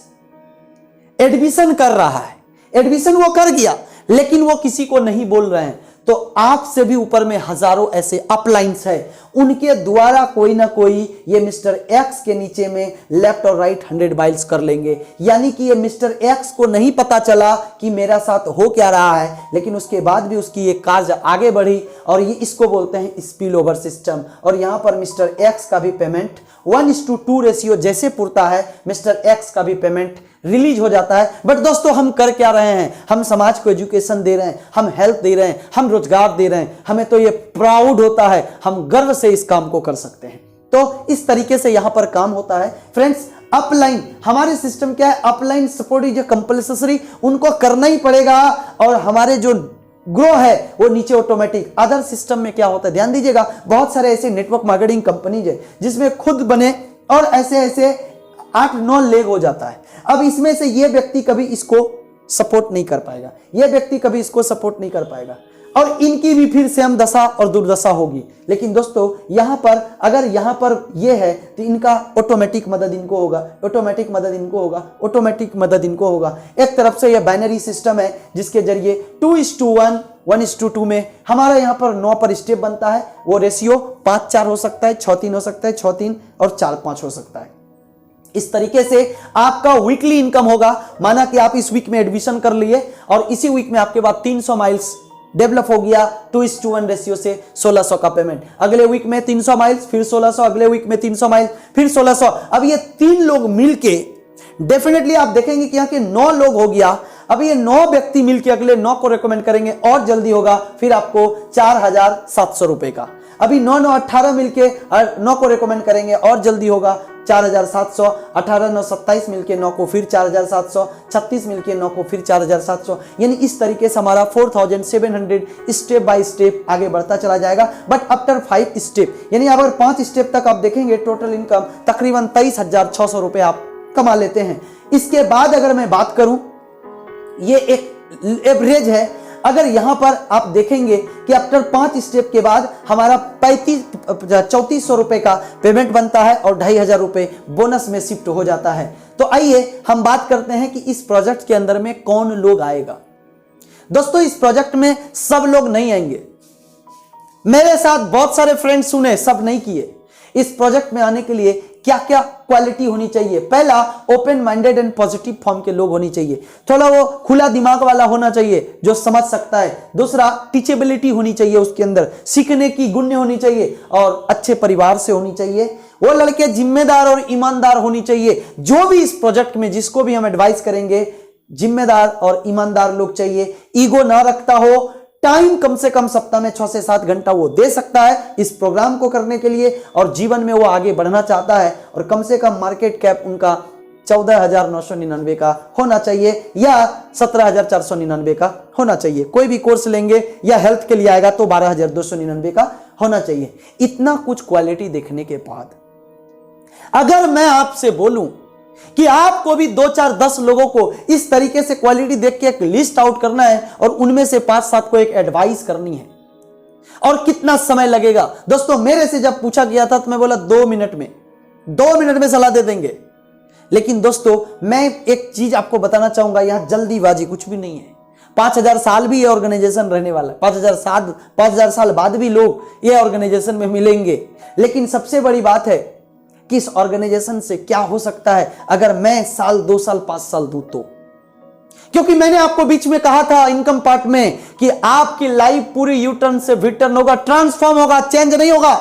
एडमिशन कर रहा है, एडमिशन वो कर गया लेकिन वो किसी को नहीं बोल रहे हैं, तो आपसे भी ऊपर में हजारों ऐसे अपलाइंस है, उनके द्वारा कोई ना कोई ये मिस्टर एक्स के नीचे में लेफ्ट और राइट 100 माइल्स कर लेंगे। यानी कि ये मिस्टर एक्स को नहीं पता चला कि मेरा साथ हो क्या रहा है, लेकिन उसके बाद भी उसकी ये कार्य आगे बढ़ी और ये इसको बोलते हैं स्पिल ओवर सिस्टम। और यहां पर मिस्टर एक्स का भी पेमेंट 1:2 रेशियो जैसे पुरता है, मिस्टर एक्स का भी पेमेंट रिलीज हो जाता है। बट दोस्तों हम कर क्या रहे हैं, हम समाज को एजुकेशन दे रहे हैं, हम हेल्थ दे रहे हैं, हम रोजगार दे रहे हैं, हमें तो ये प्राउड होता है, हम गर्व से इस काम को कर सकते हैं। तो इस तरीके से यहां पर काम होता है फ्रेंड्स। अपलाइन हमारे सिस्टम क्या है, अपलाइन सपोर्ट इज कंपल्सरी, उनको करना ही पड़ेगा और हमारे जो ग्रो है वो नीचे ऑटोमेटिक। अदर सिस्टम में क्या होता है, ध्यान दीजिएगा, बहुत सारे ऐसे नेटवर्क मार्केटिंग कंपनीज है जिसमें खुद बने और ऐसे ऐसे 8-9 लेग हो जाता है। अब इसमें से ये व्यक्ति कभी इसको सपोर्ट नहीं कर पाएगा, ये व्यक्ति कभी इसको सपोर्ट नहीं कर पाएगा और इनकी भी फिर सेम दशा और दुर्दशा होगी। लेकिन दोस्तों यहां पर अगर यहां पर ये है तो इनका ऑटोमेटिक मदद इनको होगा, ऑटोमेटिक मदद इनको होगा, ऑटोमेटिक मदद इनको होगा। एक तरफ से यह बाइनरी सिस्टम है जिसके जरिए 2:1 1:2 में हमारा यहां पर 9 पर स्टेप बनता है। वो रेशियो 5-4 हो सकता है, 6-3 हो सकता है, 6-3 और 4-5 हो सकता है। इस तरीके से आपका वीकली इनकम होगा। माना कि आप इस वीक में एडमिशन कर लिए और इसी वीक में आपके बाद 300 माइल्स डेवलप हो गया, 2:1 रेशियो से 1600 का पेमेंट। अगले वीक में 300 माइल्स, फिर 1600, अगले वीक में 300 माइल्स, फिर 1600। अब ये 3 लोग मिलके डेफिनेटली आप देखेंगे कि यहाँ के 9 लोग हो गया। अब ये 9 व्यक्ति मिलके अगले 9 को रेकमेंड करेंगे और जल्दी होगा, फिर आपको 4700 रुपए का। अभी 9-9-18 मिलके 9 को रेकमेंड करेंगे और जल्दी होगा 4700, 18-9-27 मिलके 9 को फिर 4700, 36 मिलके 9 को फिर 4700। यानी इस तरीके से हमारा 4700 स्टेप बाय स्टेप आगे बढ़ता चला जाएगा। बट आफ्टर 5 स्टेप, यानी अगर 5 स्टेप तक आप देखेंगे टोटल इनकम तकरीबन 23,600 रुपए आप कमा लेते हैं। इसके बाद अगर मैं बात करूं, ये एक एवरेज है। अगर यहां पर आप देखेंगे कि आफ्टर 5 स्टेप के बाद हमारा 3400 रुपए का पेमेंट बनता है और 2500 रुपए बोनस में शिफ्ट हो जाता है। तो आइए हम बात करते हैं कि इस प्रोजेक्ट के अंदर में कौन लोग आएगा। दोस्तों इस प्रोजेक्ट में सब लोग नहीं आएंगे, मेरे साथ बहुत सारे फ्रेंड्स सुने, सब नहीं किए। इस प्रोजेक्ट में आने के लिए क्या क्या क्वालिटी होनी चाहिए? पहला, open minded and positive form के लोग होनी चाहिए, थोड़ा वो खुला दिमाग वाला होना चाहिए जो समझ सकता है। दूसरा, टीचेबिलिटी होनी चाहिए, उसके अंदर सीखने की गुण होनी चाहिए और अच्छे परिवार से होनी चाहिए। वो लड़के जिम्मेदार और ईमानदार होनी चाहिए। जो भी इस प्रोजेक्ट में जिसको भी हम एडवाइस करेंगे, जिम्मेदार और ईमानदार लोग चाहिए, ईगो ना रखता हो। टाइम कम से कम सप्ताह में 6 से 7 घंटा वो दे सकता है इस प्रोग्राम को करने के लिए और जीवन में वो आगे बढ़ना चाहता है। और कम से कम मार्केट कैप उनका 14,999 का होना चाहिए या 17,499 का होना चाहिए। कोई भी कोर्स लेंगे या हेल्थ के लिए आएगा तो 12,299 का होना चाहिए। इतना कुछ क्वालिटी देखने के बाद अगर मैं आपसे बोलूं कि आपको भी 2-4-10 लोगों को इस तरीके से क्वालिटी देख के एक लिस्ट आउट करना है और उनमें से 5-7 को एक एडवाइस करनी है, और कितना समय लगेगा? दोस्तों मेरे से जब पूछा गया था तो मैं बोला 2 मिनट में सलाह दे देंगे। लेकिन दोस्तों मैं एक चीज आपको बताना चाहूंगा, यहां जल्दीबाजी कुछ भी नहीं है। 5000 साल भी ये ऑर्गेनाइजेशन रहने वाला है, 5000 साल बाद भी लोग ये ऑर्गेनाइजेशन में मिलेंगे। लेकिन सबसे बड़ी बात है कि इस ऑर्गेनाइजेशन से क्या हो सकता है अगर मैं साल 2 साल 5 साल दूं तो। क्योंकि मैंने आपको बीच में कहा था इनकम पार्ट में कि आपकी लाइफ पूरी यू टर्न से वी टर्न होगा, ट्रांसफॉर्म होगा, चेंज नहीं होगा,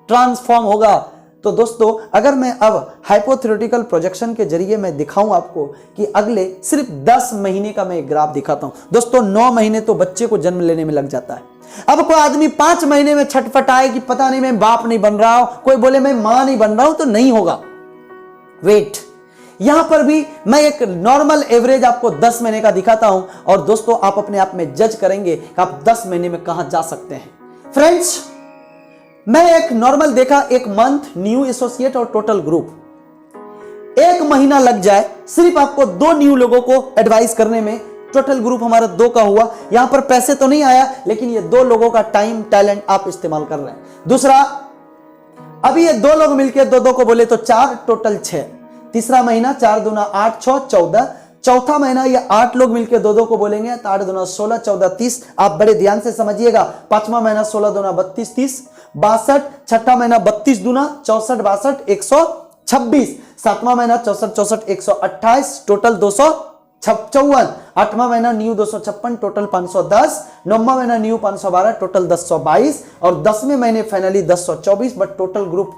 ट्रांसफॉर्म होगा। तो दोस्तों अगर मैं अब हाइपोथेटिकल प्रोजेक्शन के जरिए मैं दिखाऊं आपको कि अगले सिर्फ 10 महीने का मैं ग्राफ दिखाता हूं। दोस्तों 9 महीने तो बच्चे को जन्म लेने में लग जाता है। अब कोई आदमी 5 महीने में छटपटाए कि पता नहीं मैं बाप नहीं बन रहा हूं, कोई बोले मैं मां नहीं बन रहा हूं, तो नहीं होगा। वेट, यहां पर भी मैं एक नॉर्मल एवरेज आपको 10 महीने का दिखाता हूं और दोस्तों आप अपने आप में जज करेंगे कि आप 10 महीने में कहां जा सकते हैं। फ्रेंड्स मैं एक नॉर्मल देखा, एक मंथ, न्यू एसोसिएट और टोटल ग्रुप। 1 महीना लग जाए सिर्फ आपको 2 न्यू लोगों को एडवाइस करने में, टोटल ग्रुप हमारा 2 का हुआ, यहां पर पैसे तो नहीं आया लेकिन ये 2 लोगों का टाइम टैलेंट आप इस्तेमाल कर रहे हैं। दूसरा, अभी ये 2 लोग मिलकर 2-2 को बोले तो 4, टोटल 6। तीसरा महीना 4 दूना 8, 6, 14। चौथा महीना ये 8 लोग मिलकर 2-2 को बोलेंगे तो 8 दूना 16, 14, 30। आप बड़े ध्यान से समझिएगा। पांचवा महीना 16 दूना 32, 30, 62। छठा महीना 32 दूना 64, 62, 126। सातवां महीना 64, 64, 128, टोटल 254। आठवां महीना न्यू 256, टोटल 510। नौवां महीना न्यू 512, टोटल 1022। और 10वें महीने फाइनली 1024, बट टोटल ग्रुप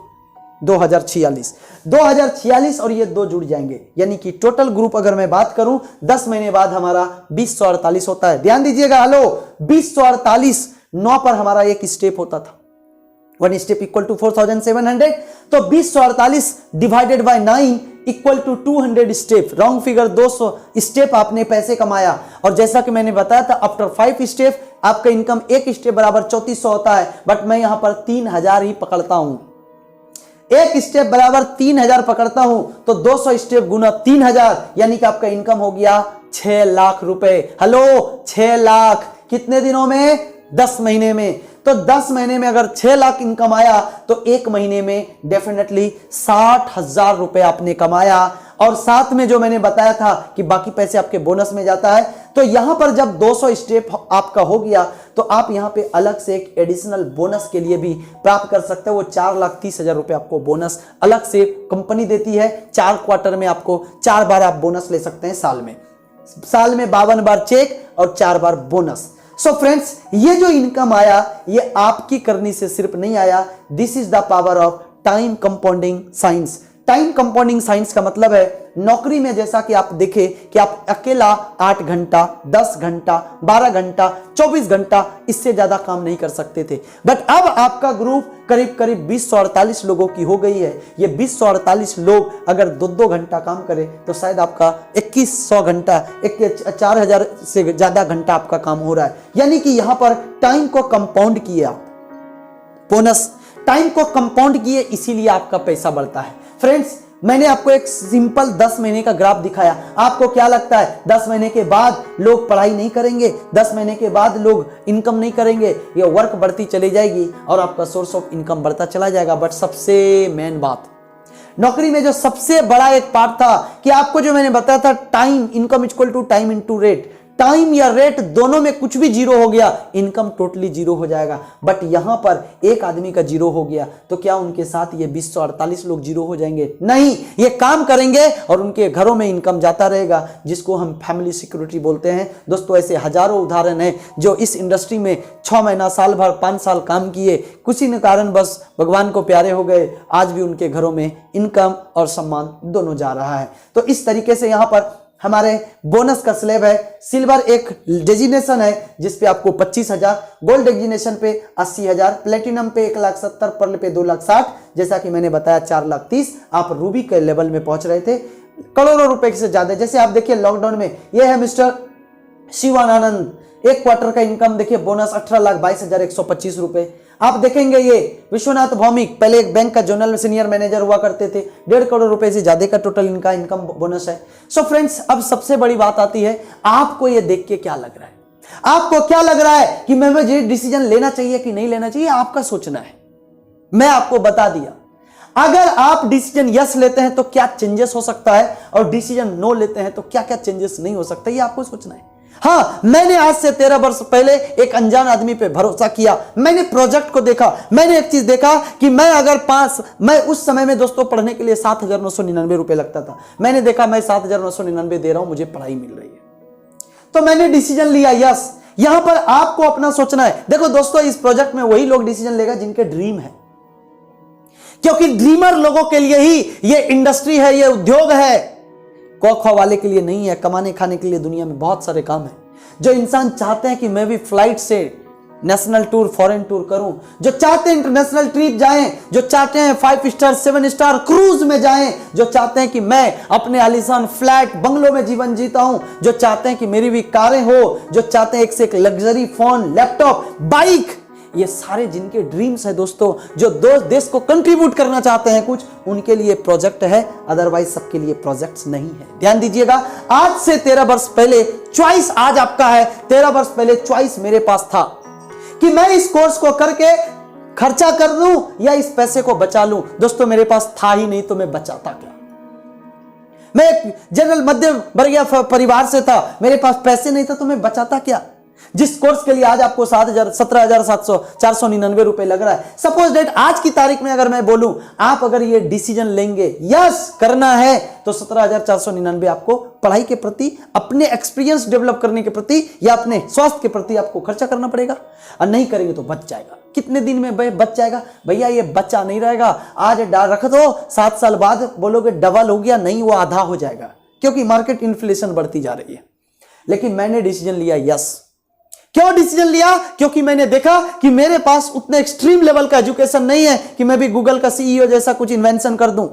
2046 और ये 2 जुड़ जाएंगे, यानी कि टोटल ग्रुप अगर मैं बात करूं 10 महीने बाद हमारा 2048 होता है। ध्यान दीजिएगा, हेलो 2048, 9 पर हमारा एक स्टेप होता था, 1 स्टेप इक्वल टू 4700। तो 2048 divided by 9 equal to 200 step, wrong figure, 200 step आपने पैसे कमाया। और जैसा कि मैंने बताया था आफ्टर 5 स्टेप आपका इनकम 1 स्टेप बराबर 3400 होता है, बट मैं यहां पर 3000 ही पकड़ता हूं। 1 स्टेप बराबर 3000 पकड़ता हूं तो 200 स्टेप गुना 3000, यानी कि आपका इनकम हो गया 6 लाख रुपए। हेलो 6 लाख कितने दिनों में? 10 महीने में। तो 10 महीने में अगर 6 लाख इनकम आया तो 1 महीने में डेफिनेटली 60,000 रुपए आपने कमाया। और साथ में जो मैंने बताया था कि बाकी पैसे आपके बोनस में जाता है, तो यहां पर जब 200 स्टेप आपका हो गया तो आप यहां पे अलग से एक एडिशनल बोनस के लिए भी प्राप्त कर सकते हो। वो 4,30,000 रुपए आपको बोनस अलग से कंपनी देती है। 4 क्वार्टर में आपको 4 बार आप बोनस ले सकते हैं। साल में 52 बार चेक और 4 बार बोनस। सो फ्रेंड्स, ये जो इनकम आया ये आपकी करनी से सिर्फ नहीं आया। This is the power of time compounding science. Time compounding science का मतलब है नौकरी में जैसा कि आप देखें कि आप अकेला 8 घंटा, 10 घंटा, 12 घंटा, 24 घंटा इससे ज्यादा काम नहीं कर सकते थे, बट अब आपका ग्रुप करीब 2048 लोगों की हो गई है। ये 2048 लोग अगर 2-2 घंटा काम करें तो शायद आपका 2100 घंटा, 4000 से ज्यादा घंटा आपका काम हो रहा है। यानी कि यहां पर टाइम को कंपाउंड किए आप, बोनस टाइम को कंपाउंड किए, इसीलिए आपका पैसा बढ़ता है। फ्रेंड्स, मैंने आपको एक सिंपल 10 महीने का ग्राफ दिखाया। आपको क्या लगता है 10 महीने के बाद लोग पढ़ाई नहीं करेंगे? 10 महीने के बाद लोग इनकम नहीं करेंगे? ये वर्क बढ़ती चली जाएगी और आपका सोर्स ऑफ इनकम बढ़ता चला जाएगा। बट सबसे मेन बात, नौकरी में जो सबसे बड़ा एक पार्ट था कि आपको जो मैंने बताया था time income equal to time into rate, time या रेट दोनों में कुछ भी जीरो हो गया इनकम टोटली जीरो हो जाएगा। बट यहां पर एक आदमी का जीरो हो गया तो क्या उनके साथ ये 2048 लोग जीरो हो जाएंगे? नहीं, ये काम करेंगे और उनके घरों में इनकम जाता रहेगा, जिसको हम फैमिली सिक्योरिटी बोलते हैं। दोस्तों, ऐसे हजारों उदाहरण हैं जो इस इंडस्ट्री में 6 महीना, साल भर, 5 साल काम किए, किसी न कारण बस भगवान को प्यारे हो गए, आज भी उनके घरों में इनकम और सम्मान दोनों जा रहा है। तो इस तरीके से यहां पर हमारे बोनस का स्लैब है। सिल्वर एक डेजिग्नेशन है जिसपे आपको 25,000, गोल्ड डेजिग्नेशन पे 80,000, प्लेटिनम पे 1,70,000, पर्ल पे 2,60,000, जैसा कि मैंने बताया 4,30,000। आप रूबी के लेवल में पहुंच रहे थे, करोड़ों रुपए से ज्यादा। जैसे आप देखिए लॉकडाउन में ये है मिस्टर शिवानंद, 1 क्वार्टर का इनकम देखिए बोनस 18,22,125 रुपए। आप देखेंगे ये विश्वनाथ भौमिक, पहले एक बैंक का जोनल सीनियर मैनेजर हुआ करते थे, 1.5 करोड़ रुपए से ज्यादा का टोटल इनका इनकम बोनस है। सो फ्रेंड्स, अब सबसे बड़ी बात आती है, आपको ये देख के क्या लग रहा है? आपको क्या लग रहा है कि मैं ये डिसीजन लेना चाहिए कि नहीं लेना चाहिए? आपका सोचना है। मैं आपको बता दिया, अगर आप डिसीजन यस लेते हैं तो क्या चेंजेस हो सकता है और डिसीजन नो लेते हैं तो क्या क्या चेंजेस नहीं हो सकता, ये आपको सोचना है। हाँ, मैंने आज से 13 वर्ष पहले एक अनजान आदमी पे भरोसा किया। मैंने प्रोजेक्ट को देखा, मैंने एक चीज देखा कि मैं अगर मैं उस समय में दोस्तों पढ़ने के लिए 7,999 रुपए लगता था। मैंने देखा मैं 7,999 दे रहा हूं, मुझे पढ़ाई मिल रही है, तो मैंने डिसीजन लिया यस। यहां पर आपको अपना सोचना है। देखो दोस्तों, इस प्रोजेक्ट में वही लोग डिसीजन लेगा जिनके ड्रीम है, क्योंकि ड्रीमर लोगों के लिए ही ये इंडस्ट्री है, ये उद्योग है। खो वाले के लिए नहीं है। कमाने खाने के लिए दुनिया में बहुत सारे काम है। जो इंसान चाहते हैं कि मैं भी फ्लाइट से नेशनल टूर, फॉरेन टूर करूं, जो चाहते हैं इंटरनेशनल ट्रिप जाएं, जो चाहते हैं 5 स्टार 7 स्टार क्रूज में जाएं, जो चाहते हैं कि मैं अपने आलीशान फ्लैट बंगलों में जीवन जीता हूं, जो चाहते हैं कि मेरी भी कारें हो, जो चाहते हैं एक से एक लग्जरी फोन, लैपटॉप, बाइक, ये सारे जिनके ड्रीम्स है दोस्तों, जो देश को कंट्रीब्यूट करना चाहते हैं कुछ, उनके लिए प्रोजेक्ट है, अदरवाइज सबके लिए प्रोजेक्ट्स नहीं है। ध्यान दीजिएगा, आज से 13 वर्ष पहले चॉइस आज आपका है, 13 वर्ष पहले चॉइस मेरे पास था कि मैं इस कोर्स को करके खर्चा कर लूं या इस पैसे को बचा लूं। दोस्तों मेरे पास था ही नहीं तो मैं बचाता क्या। मैं एक जनरल मध्यम वर्गीय परिवार से था, मेरे पास पैसे नहीं था तो मैं बचाता क्या। जिस कोर्स के लिए आज आपको 17,499 रुपए लग रहा है, सपोज डेट आज की तारीख में अगर मैं बोलूं, आप अगर ये डिसीजन लेंगे यस करना है तो 17,499 आपको पढ़ाई के प्रति, अपने एक्सपीरियंस डेवलप करने के प्रति या अपने स्वास्थ्य के प्रति आपको खर्चा करना पड़ेगा। और नहीं करेंगे तो बच जाएगा। कितने दिन में बच जाएगा भैया? ये बच्चा नहीं रहेगा, आज रख दो, 7 साल बाद बोलोगे डबल हो गया, नहीं वो आधा हो जाएगा, क्योंकि मार्केट इन्फ्लेशन बढ़ती जा रही है। लेकिन मैंने डिसीजन लिया यस। क्यों डिसीजन लिया? क्योंकि मैंने देखा कि मेरे पास उतने एक्सट्रीम लेवल का एजुकेशन नहीं है कि मैं भी गूगल का सीईओ जैसा कुछ इन्वेंशन कर दूं।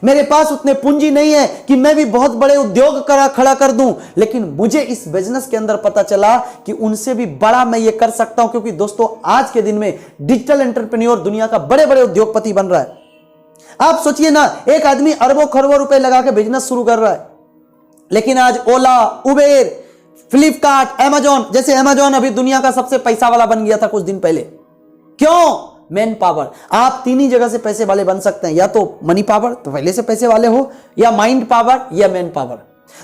मेरे पास उतने पूंजी नहीं है कि मैं भी बहुत बड़े उद्योग खड़ा कर दूं। लेकिन मुझे इस बिजनेस के अंदर पता चला कि उनसे भी बड़ा मैं ये कर सकता हूं, क्योंकि दोस्तों आज के दिन में डिजिटल एंटरप्रेन्योर दुनिया का बड़े बड़े उद्योगपति बन रहा है। आप सोचिए ना, एक आदमी अरबों खरबों रुपए लगा के बिजनेस शुरू कर रहा है, लेकिन आज ओला, उबेर, फ्लिपकार्ट, अमेजॉन, जैसे अमेजॉन अभी दुनिया का सबसे पैसा वाला बन गया था कुछ दिन पहले। क्यों? Man power. आप तीन ही जगह से पैसे वाले बन सकते हैं, या तो मनी पावर, तो पहले से पैसे वाले हो, या माइंड पावर, या मैन पावर।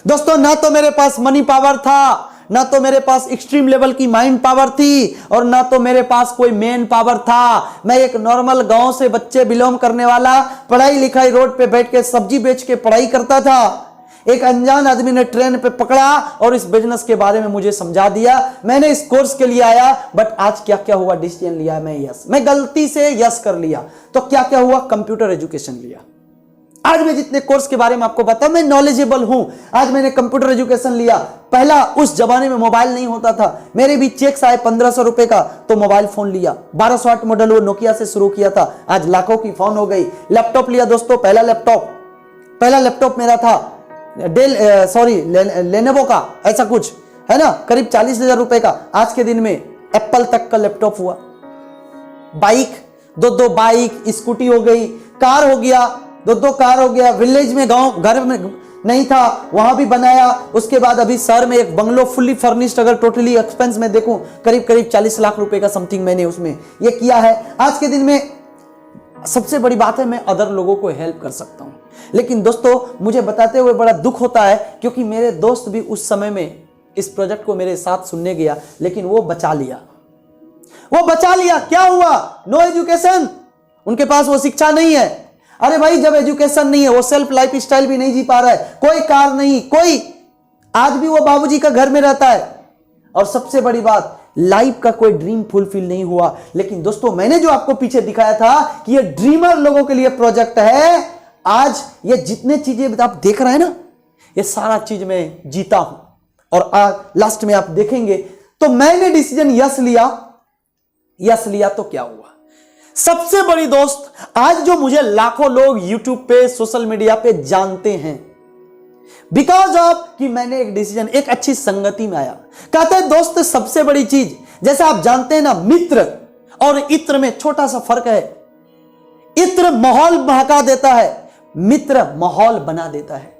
दोस्तों ना तो मेरे पास मनी पावर था, ना तो मेरे पास एक्सट्रीम लेवल की माइंड पावर थी, और ना तो मेरे पास कोई मैन पावर था। मैं एक नॉर्मल गांव से बच्चे बिलोंग करने वाला, पढ़ाई लिखाई रोड पे बैठ के सब्जी बेच के पढ़ाई करता था। एक अनजान आदमी ने ट्रेन पे पकड़ा और इस बिजनेस के बारे में मुझे समझा दिया। मैंने इस कोर्स के लिए आया, बट आज क्या क्या हुआ? डिसीजन लिया मैं यस। मैं गलती से यस कर लिया तो क्या क्या हुआ? कंप्यूटर एजुकेशन लिया। आज मैं जितने कोर्स के बारे में आपको बताऊं, मैं नॉलेजेबल हूं। आज मैंने कंप्यूटर एजुकेशन लिया। पहला, उस जमाने में मोबाइल नहीं होता था, मेरे भी चेक्स आए 1500 रुपए का, तो मोबाइल फोन लिया। 1208 मॉडल वो नोकिया से शुरू किया था, आज लाखों की फोन हो गई। लैपटॉप लिया दोस्तों, पहला लैपटॉप मेरा था लेनोवो का, ऐसा कुछ है ना, करीब 40,000 रुपए का। आज के दिन में एप्पल तक का लैपटॉप हुआ। बाइक, दो बाइक, स्कूटी हो गई, कार हो गया, दो कार हो गया। विलेज में, गांव घर में नहीं था, वहां भी बनाया। उसके बाद अभी शहर में एक बंगलो फुल्ली फर्निश्ड, अगर टोटली एक्सपेंस में देखूं, करीब 40 लाख रुपए का समथिंग मैंने उसमें ये किया है। आज के दिन में सबसे बड़ी बात है, मैं अदर लोगों को हेल्प कर सकता हूं। लेकिन दोस्तों मुझे बताते हुए बड़ा दुख होता है, क्योंकि मेरे दोस्त भी उस समय में इस प्रोजेक्ट को मेरे साथ सुनने गया, लेकिन वो बचा लिया। क्या हुआ? नो एजुकेशन, उनके पास वो शिक्षा नहीं है। अरे भाई, जब एजुकेशन नहीं है, वो सेल्फ लाइफ स्टाइल भी नहीं जी पा रहा है, कोई कार नहीं, कोई, आज भी वो बाबूजी का घर में रहता है। और सबसे बड़ी बात, लाइफ का कोई ड्रीम फुलफिल नहीं हुआ। लेकिन दोस्तों मैंने जो आपको पीछे दिखाया था कि ये ड्रीमर लोगों के लिए प्रोजेक्ट है, आज ये जितने चीजें आप देख रहे हैं ना, ये सारा चीज मैं जीता हूं। और आज लास्ट में आप देखेंगे तो मैंने डिसीजन यस लिया तो क्या हुआ? सबसे बड़ी दोस्त, आज जो मुझे लाखों लोग यूट्यूब पे, सोशल मीडिया पे जानते हैं, बिकॉज ऑफ कि मैंने एक डिसीजन, एक अच्छी संगति में आया। कहते हैं दोस्त सबसे बड़ी चीज, जैसे आप जानते हैं ना, मित्र और इत्र में छोटा सा फर्क है। इत्र माहौल महका देता है, मित्र माहौल बना देता है।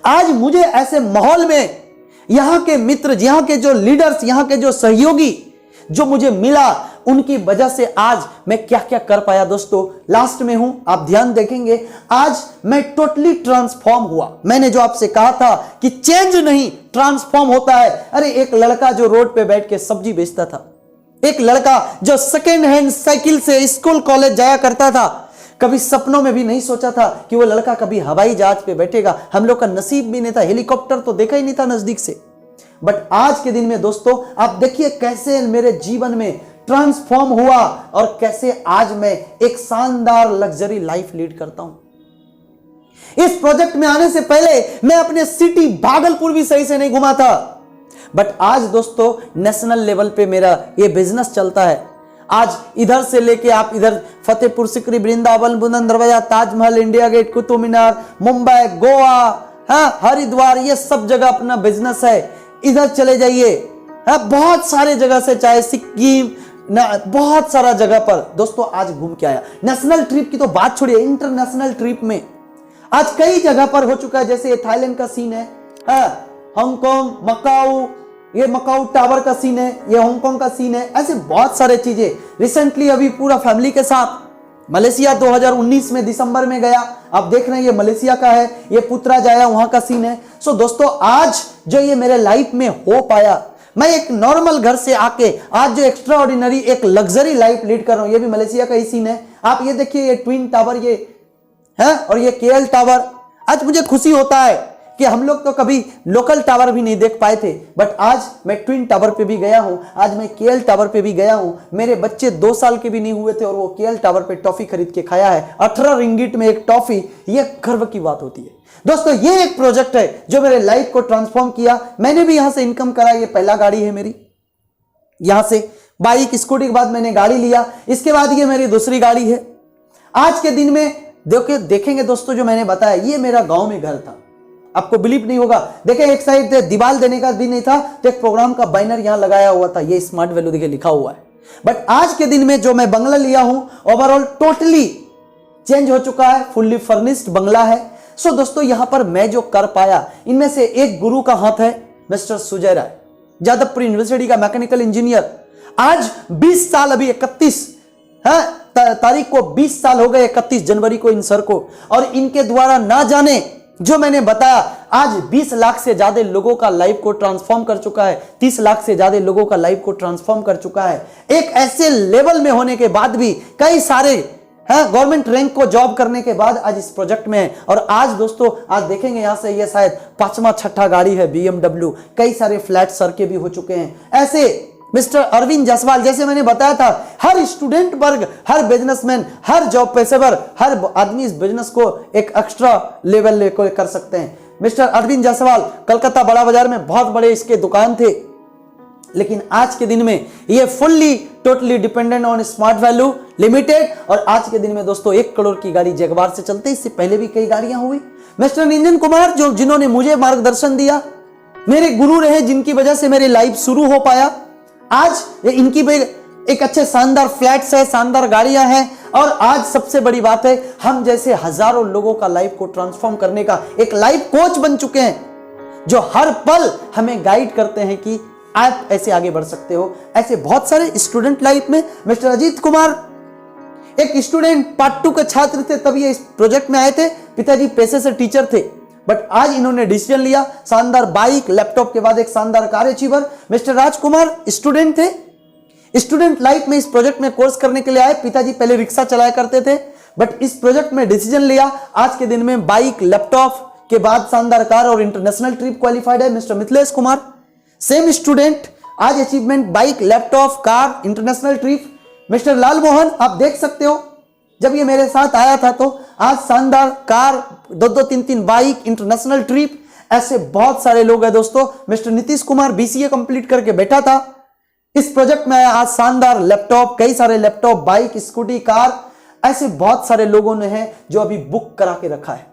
आज मुझे ऐसे माहौल में यहां के मित्र, यहां के जो लीडर्स, यहां के जो सहयोगी जो मुझे मिला, उनकी वजह से आज मैं क्या क्या कर पाया। दोस्तों लास्ट में हूं, आप ध्यान देखेंगे, आज मैं टोटली ट्रांसफॉर्म हुआ। मैंने जो आपसे कहा था कि चेंज नहीं, ट्रांसफॉर्म होता है। अरे एक लड़का जो रोड पे बैठ के सब्जी बेचता था, एक लड़का जो सेकेंड हैंड साइकिल से स्कूल कॉलेज जाया करता था, कभी सपनों में भी नहीं सोचा था कि वो लड़का कभी हवाई जहाज पे बैठेगा। हम लोग का नसीब भी नहीं था, हेलीकॉप्टर तो देखा ही नहीं था नजदीक से। बट आज के दिन में दोस्तों आप देखिए कैसे मेरे जीवन में ट्रांसफॉर्म हुआ, और कैसे आज मैं एक शानदार लग्जरी लाइफ लीड करता हूं। इस प्रोजेक्ट में आने से पहले मैं अपने सिटी भागलपुर भी सही से नहीं घुमा था, बट आज दोस्तों नेशनल लेवल पे मेरा ये बिजनेस चलता है। आज इधर से लेके आप इधर फतेहपुर सिकरी, वृंदावन, बुलंद दरवाजा, ताजमहल, इंडिया गेट, कुतुब मीनार, मुंबई, गोवा, हरिद्वार, ये सब जगह अपना बिजनेस है। इधर चले जाइए, बहुत सारे जगह से, चाहे सिक्किम, बहुत सारा जगह पर दोस्तों आज घूम के आया। नेशनल ट्रिप की तो बात छोड़िए, इंटरनेशनल ट्रिप में आज कई जगह पर हो चुका है। जैसे ये थाईलैंड का सीन है, हांगकांग, मकाऊ, ये मकाऊ टावर का सीन है, ये हांगकांग का सीन है, ऐसे बहुत सारे चीजें। रिसेंटली अभी पूरा फैमिली के साथ मलेशिया 2019 में दिसंबर में गया। आप देख रहे हैं ये मलेशिया का है, ये पुत्रा जाया, वहां का सीन है। सो दोस्तों आज जो ये मेरे लाइफ में हो पाया, मैं एक नॉर्मल घर से आके आज जो एक्स्ट्रा ऑर्डिनरी एक लग्जरी लाइफ लीड कर रहा हूं, ये भी मलेशिया का ही सीन है। आप ये देखिए, ये ट्विन टावर ये है और ये केएल टावर। आज मुझे खुशी होता है कि हम लोग तो कभी लोकल टावर भी नहीं देख पाए थे, बट आज मैं ट्विन टावर पे भी गया हूं, आज मैं केएल टावर पे भी गया हूं। मेरे बच्चे 2 साल के भी नहीं हुए थे और वो केएल टावर पे टॉफी खरीद के खाया है। 18 रिंगिट में एक टॉफी, ये गर्व की बात होती है दोस्तों। ये एक प्रोजेक्ट है जो मेरे लाइफ को ट्रांसफॉर्म किया। मैंने भी यहां से इनकम करा, ये पहला गाड़ी है मेरी। यहां से बाइक स्कूटी के बाद मैंने गाड़ी लिया, इसके बाद ये मेरी दूसरी गाड़ी है। आज के दिन में देखेंगे दोस्तों, जो मैंने बताया ये मेरा गांव में घर था। आपको बिलीव नहीं होगा, देखें एक साइड दीवार देने का भी नहीं था तो एक प्रोग्राम का बैनर यहां लगाया हुआ था, ये स्मार्ट वैल्यू देखिए लिखा हुआ है। बट आज के दिन में जो मैं बंगला लिया हूं, ओवरऑल टोटली चेंज हो चुका है, फुल्ली फर्निश्ड बंगला है। सो दोस्तों यहां पर मैं जो कर पाया, इनमें से एक गुरु का हाथ है मिस्टर सुजय राय, जादवपुर यूनिवर्सिटी का मैकेनिकल इंजीनियर। आज 20 साल, अभी 31 तारीख को 20 साल हो गए, 31 जनवरी को इन सर को। और इनके द्वारा ना जाने जो मैंने बताया, आज 20 लाख से ज्यादा लोगों का लाइफ को ट्रांसफॉर्म कर चुका है, 30 लाख से ज्यादा लोगों का लाइफ को ट्रांसफॉर्म कर चुका है। एक ऐसे लेवल में होने के बाद भी कई सारे गवर्नमेंट रैंक को जॉब करने के बाद आज इस प्रोजेक्ट में है। और आज दोस्तों आज देखेंगे यहां से ये शायद 5वां 6ठा गाड़ी है BMW। कई सारे फ्लैट सर के भी हो चुके हैं। ऐसे मिस्टर अरविंद जायसवाल, जैसे मैंने बताया था, हर स्टूडेंट वर्ग, हर बिजनेसमैन, हर जॉब पेशेवर, हर आदमी इस बिजनेस को एक एक्स्ट्रा लेवल लेकर कर सकते हैं। मिस्टर अरविंद जायसवाल कलकत्ता बड़ा बाजार में बहुत बड़े इसके दुकान थे, लेकिन आज के दिन में ये fully totally dependent on smart value limited. और आज के दिन में दोस्तों 1 करोड़ की गाड़ी जगवार से चलते, इससे पहले भी कई गाड़ियां हुई। मिस्टर निंजन कुमार जिन्होंने मुझे मार्गदर्शन दिया, मेरे गुरु रहे, जिनकी वजह से मेरी लाइफ शुरू हो पाया। आज इनकी एक अच्छे शानदार फ्लैट्स है, शानदार गाड़ियां हैं। और आज सबसे बड़ी बात है, हम जैसे हजारों लोगों का लाइफ को ट्रांसफॉर्म करने का एक लाइफ कोच बन चुके हैं, जो हर पल हमें गाइड करते हैं कि आप ऐसे आगे बढ़ सकते हो। ऐसे बहुत सारे स्टूडेंट लाइफ में, मिस्टर अजीत कुमार एक स्टूडेंट पार्ट 2 के छात्र थे, तब ये इस प्रोजेक्ट में आए थे। पिताजी पेशे से टीचर थे, बट आज इन्होंने डिसीजन लिया, शानदार बाइक, लैपटॉप के बाद एक शानदार कार अचीवर। मिस्टर राजकुमार स्टूडेंट थे, स्टूडेंट लाइफ में इस प्रोजेक्ट में कोर्स करने के लिए आए। पिताजी पहले रिक्शा चलाया करते थे, बट इस प्रोजेक्ट में डिसीजन लिया। आज के दिन में बाइक, लैपटॉप के बाद शानदार कार और इंटरनेशनल ट्रिप क्वालिफाइड है। Mister Mithilesh Kumar same student, आज achievement bike, laptop, car, international trip. Mister Lal Mohan आप देख सकते हो, जब ये मेरे साथ आया था तो आज शानदार कार, 2-2, 3-3 बाइक, इंटरनेशनल ट्रिप। ऐसे बहुत सारे लोग हैं दोस्तों। Mister Nitish Kumar BCA complete करके बैठा था, इस प्रोजेक्ट में आया। आज शानदार लैपटॉप, कई सारे लैपटॉप, बाइक, स्कूटी, कार, ऐसे बहुत सारे लोगों ने हैं जो अभी बुक करा के रखा है।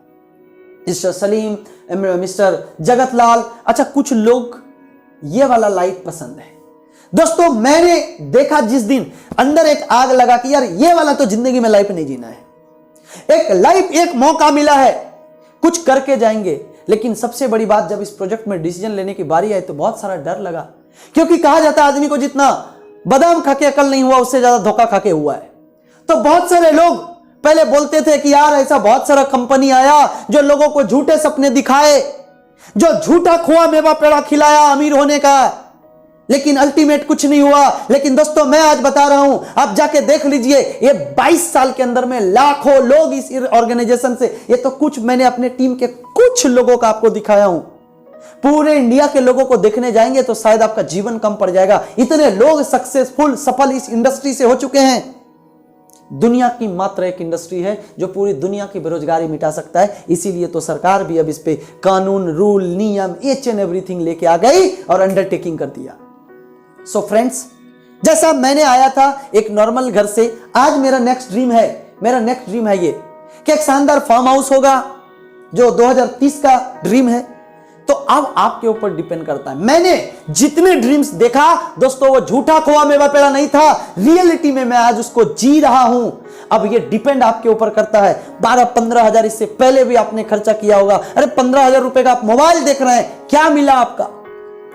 Mister Salim, mister Jagatlal. अच्छा, कुछ लोग ये वाला लाइफ पसंद है दोस्तों। मैंने देखा जिस दिन अंदर एक आग लगा कि यार ये वाला तो जिंदगी में लाइफ नहीं जीना है। एक लाइफ, एक मौका मिला है, कुछ करके जाएंगे। लेकिन सबसे बड़ी बात, जब इस प्रोजेक्ट में डिसीजन लेने की बारी आई तो बहुत सारा डर लगा, क्योंकि कहा जाता है आदमी को जितना बादाम खा के अकल नहीं हुआ, उससे ज्यादा धोखा खा के हुआ है। तो बहुत सारे लोग पहले बोलते थे कि यार ऐसा बहुत सारा कंपनी आया जो लोगों को झूठे सपने दिखाए, जो झूठा खोआ मेवा पेड़ा खिलाया अमीर होने का, लेकिन अल्टीमेट कुछ नहीं हुआ। लेकिन दोस्तों मैं आज बता रहा हूं, आप जाके देख लीजिए, ये 22 साल के अंदर में लाखों लोग इस ऑर्गेनाइजेशन से, ये तो कुछ मैंने अपने टीम के कुछ लोगों का आपको दिखाया हूं। पूरे इंडिया के लोगों को देखने जाएंगे तो शायद आपका जीवन कम पड़ जाएगा। इतने लोग सक्सेसफुल, सफल इस इंडस्ट्री से हो चुके हैं। दुनिया की मात्र एक इंडस्ट्री है जो पूरी दुनिया की बेरोजगारी मिटा सकता है। इसीलिए तो सरकार भी अब इस पे कानून, रूल, नियम, ईच एंड एवरीथिंग लेके आ गई और अंडरटेकिंग कर दिया। सो फ्रेंड्स, जैसा मैंने आया था एक नॉर्मल घर से, आज मेरा नेक्स्ट ड्रीम है ये कि एक शानदार फार्म हाउस होगा, जो 2030 का ड्रीम है। तो अब आपके ऊपर डिपेंड करता है। मैंने जितने ड्रीम्स देखा दोस्तों, वो झूठा खोआ मेवा पेड़ा नहीं था, रियलिटी में मैं आज उसको जी रहा हूं। अब ये डिपेंड आपके ऊपर करता है। 12-15 हजार इससे पहले भी आपने खर्चा किया होगा। अरे 15 हजार रुपए का आप मोबाइल देख रहे हैं, क्या मिला आपका?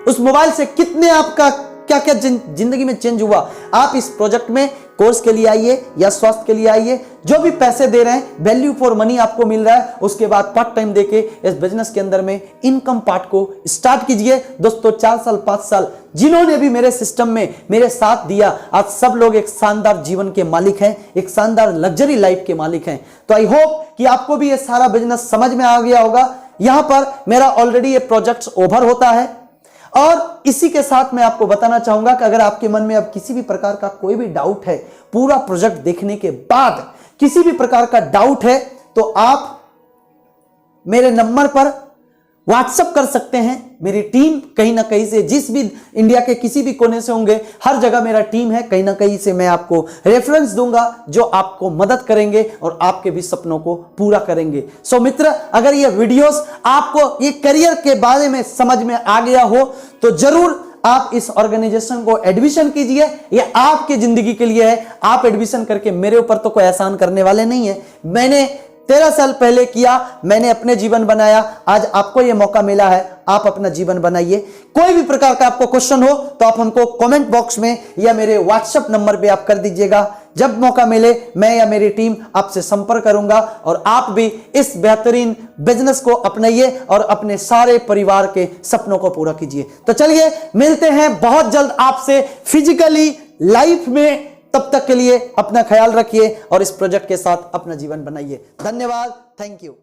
उस मोबाइल से कितने आपका क्या क्या जिंदगी में चेंज हुआ? आप इस प्रोजेक्ट में कोर्स के लिए आइए या स्वास्थ्य के लिए आइए, जो भी पैसे दे रहे हैं वैल्यू फॉर मनी आपको मिल रहा है। उसके बाद पार्ट टाइम देके इस बिजनेस के अंदर में इनकम पार्ट को स्टार्ट कीजिए। दोस्तों 4 साल 5 साल जिन्होंने भी मेरे सिस्टम में मेरे साथ दिया, आज सब लोग एक शानदार जीवन के मालिक हैं, एक शानदार लग्जरी लाइफ के मालिक हैं। तो आई होप कि आपको भी ये सारा बिजनेस समझ में आ गया होगा। यहां पर मेरा ऑलरेडी ये प्रोजेक्ट ओवर होता है और इसी के साथ मैं आपको बताना चाहूंगा कि अगर आपके मन में अब किसी भी प्रकार का कोई भी डाउट है, पूरा प्रोजेक्ट देखने के बाद किसी भी प्रकार का डाउट है, तो आप मेरे नंबर पर व्हाट्सएप कर सकते हैं। मेरी टीम कहीं ना कहीं से, जिस भी इंडिया के किसी भी कोने से होंगे, हर जगह मेरा टीम है, कहीं ना कहीं से मैं आपको रेफरेंस दूंगा जो आपको मदद करेंगे और आपके भी सपनों को पूरा करेंगे। सो मित्र, अगर ये वीडियोस आपको ये करियर के बारे में समझ में आ गया हो तो जरूर आप इस ऑर्गेनाइजेशन को एडमिशन कीजिए। ये आपकी जिंदगी के लिए है। आप एडमिशन करके मेरे ऊपर तो कोई एहसान करने वाले नहीं है। मैंने 13 साल पहले किया, मैंने अपने जीवन बनाया, आज आपको यह मौका मिला है, आप अपना जीवन बनाइए। कोई भी प्रकार का आपको क्वेश्चन हो तो आप हमको कमेंट बॉक्स में या मेरे व्हाट्सएप नंबर पे आप कर दीजिएगा। जब मौका मिले मैं या मेरी टीम आपसे संपर्क करूंगा और आप भी इस बेहतरीन बिजनेस को अपनाइए और अपने सारे परिवार के सपनों को पूरा कीजिए। तो चलिए मिलते हैं बहुत जल्द आपसे फिजिकली लाइफ में। तब तक के लिए अपना ख्याल रखिए और इस प्रोजेक्ट के साथ अपना जीवन बनाइए। धन्यवाद, थैंक यू।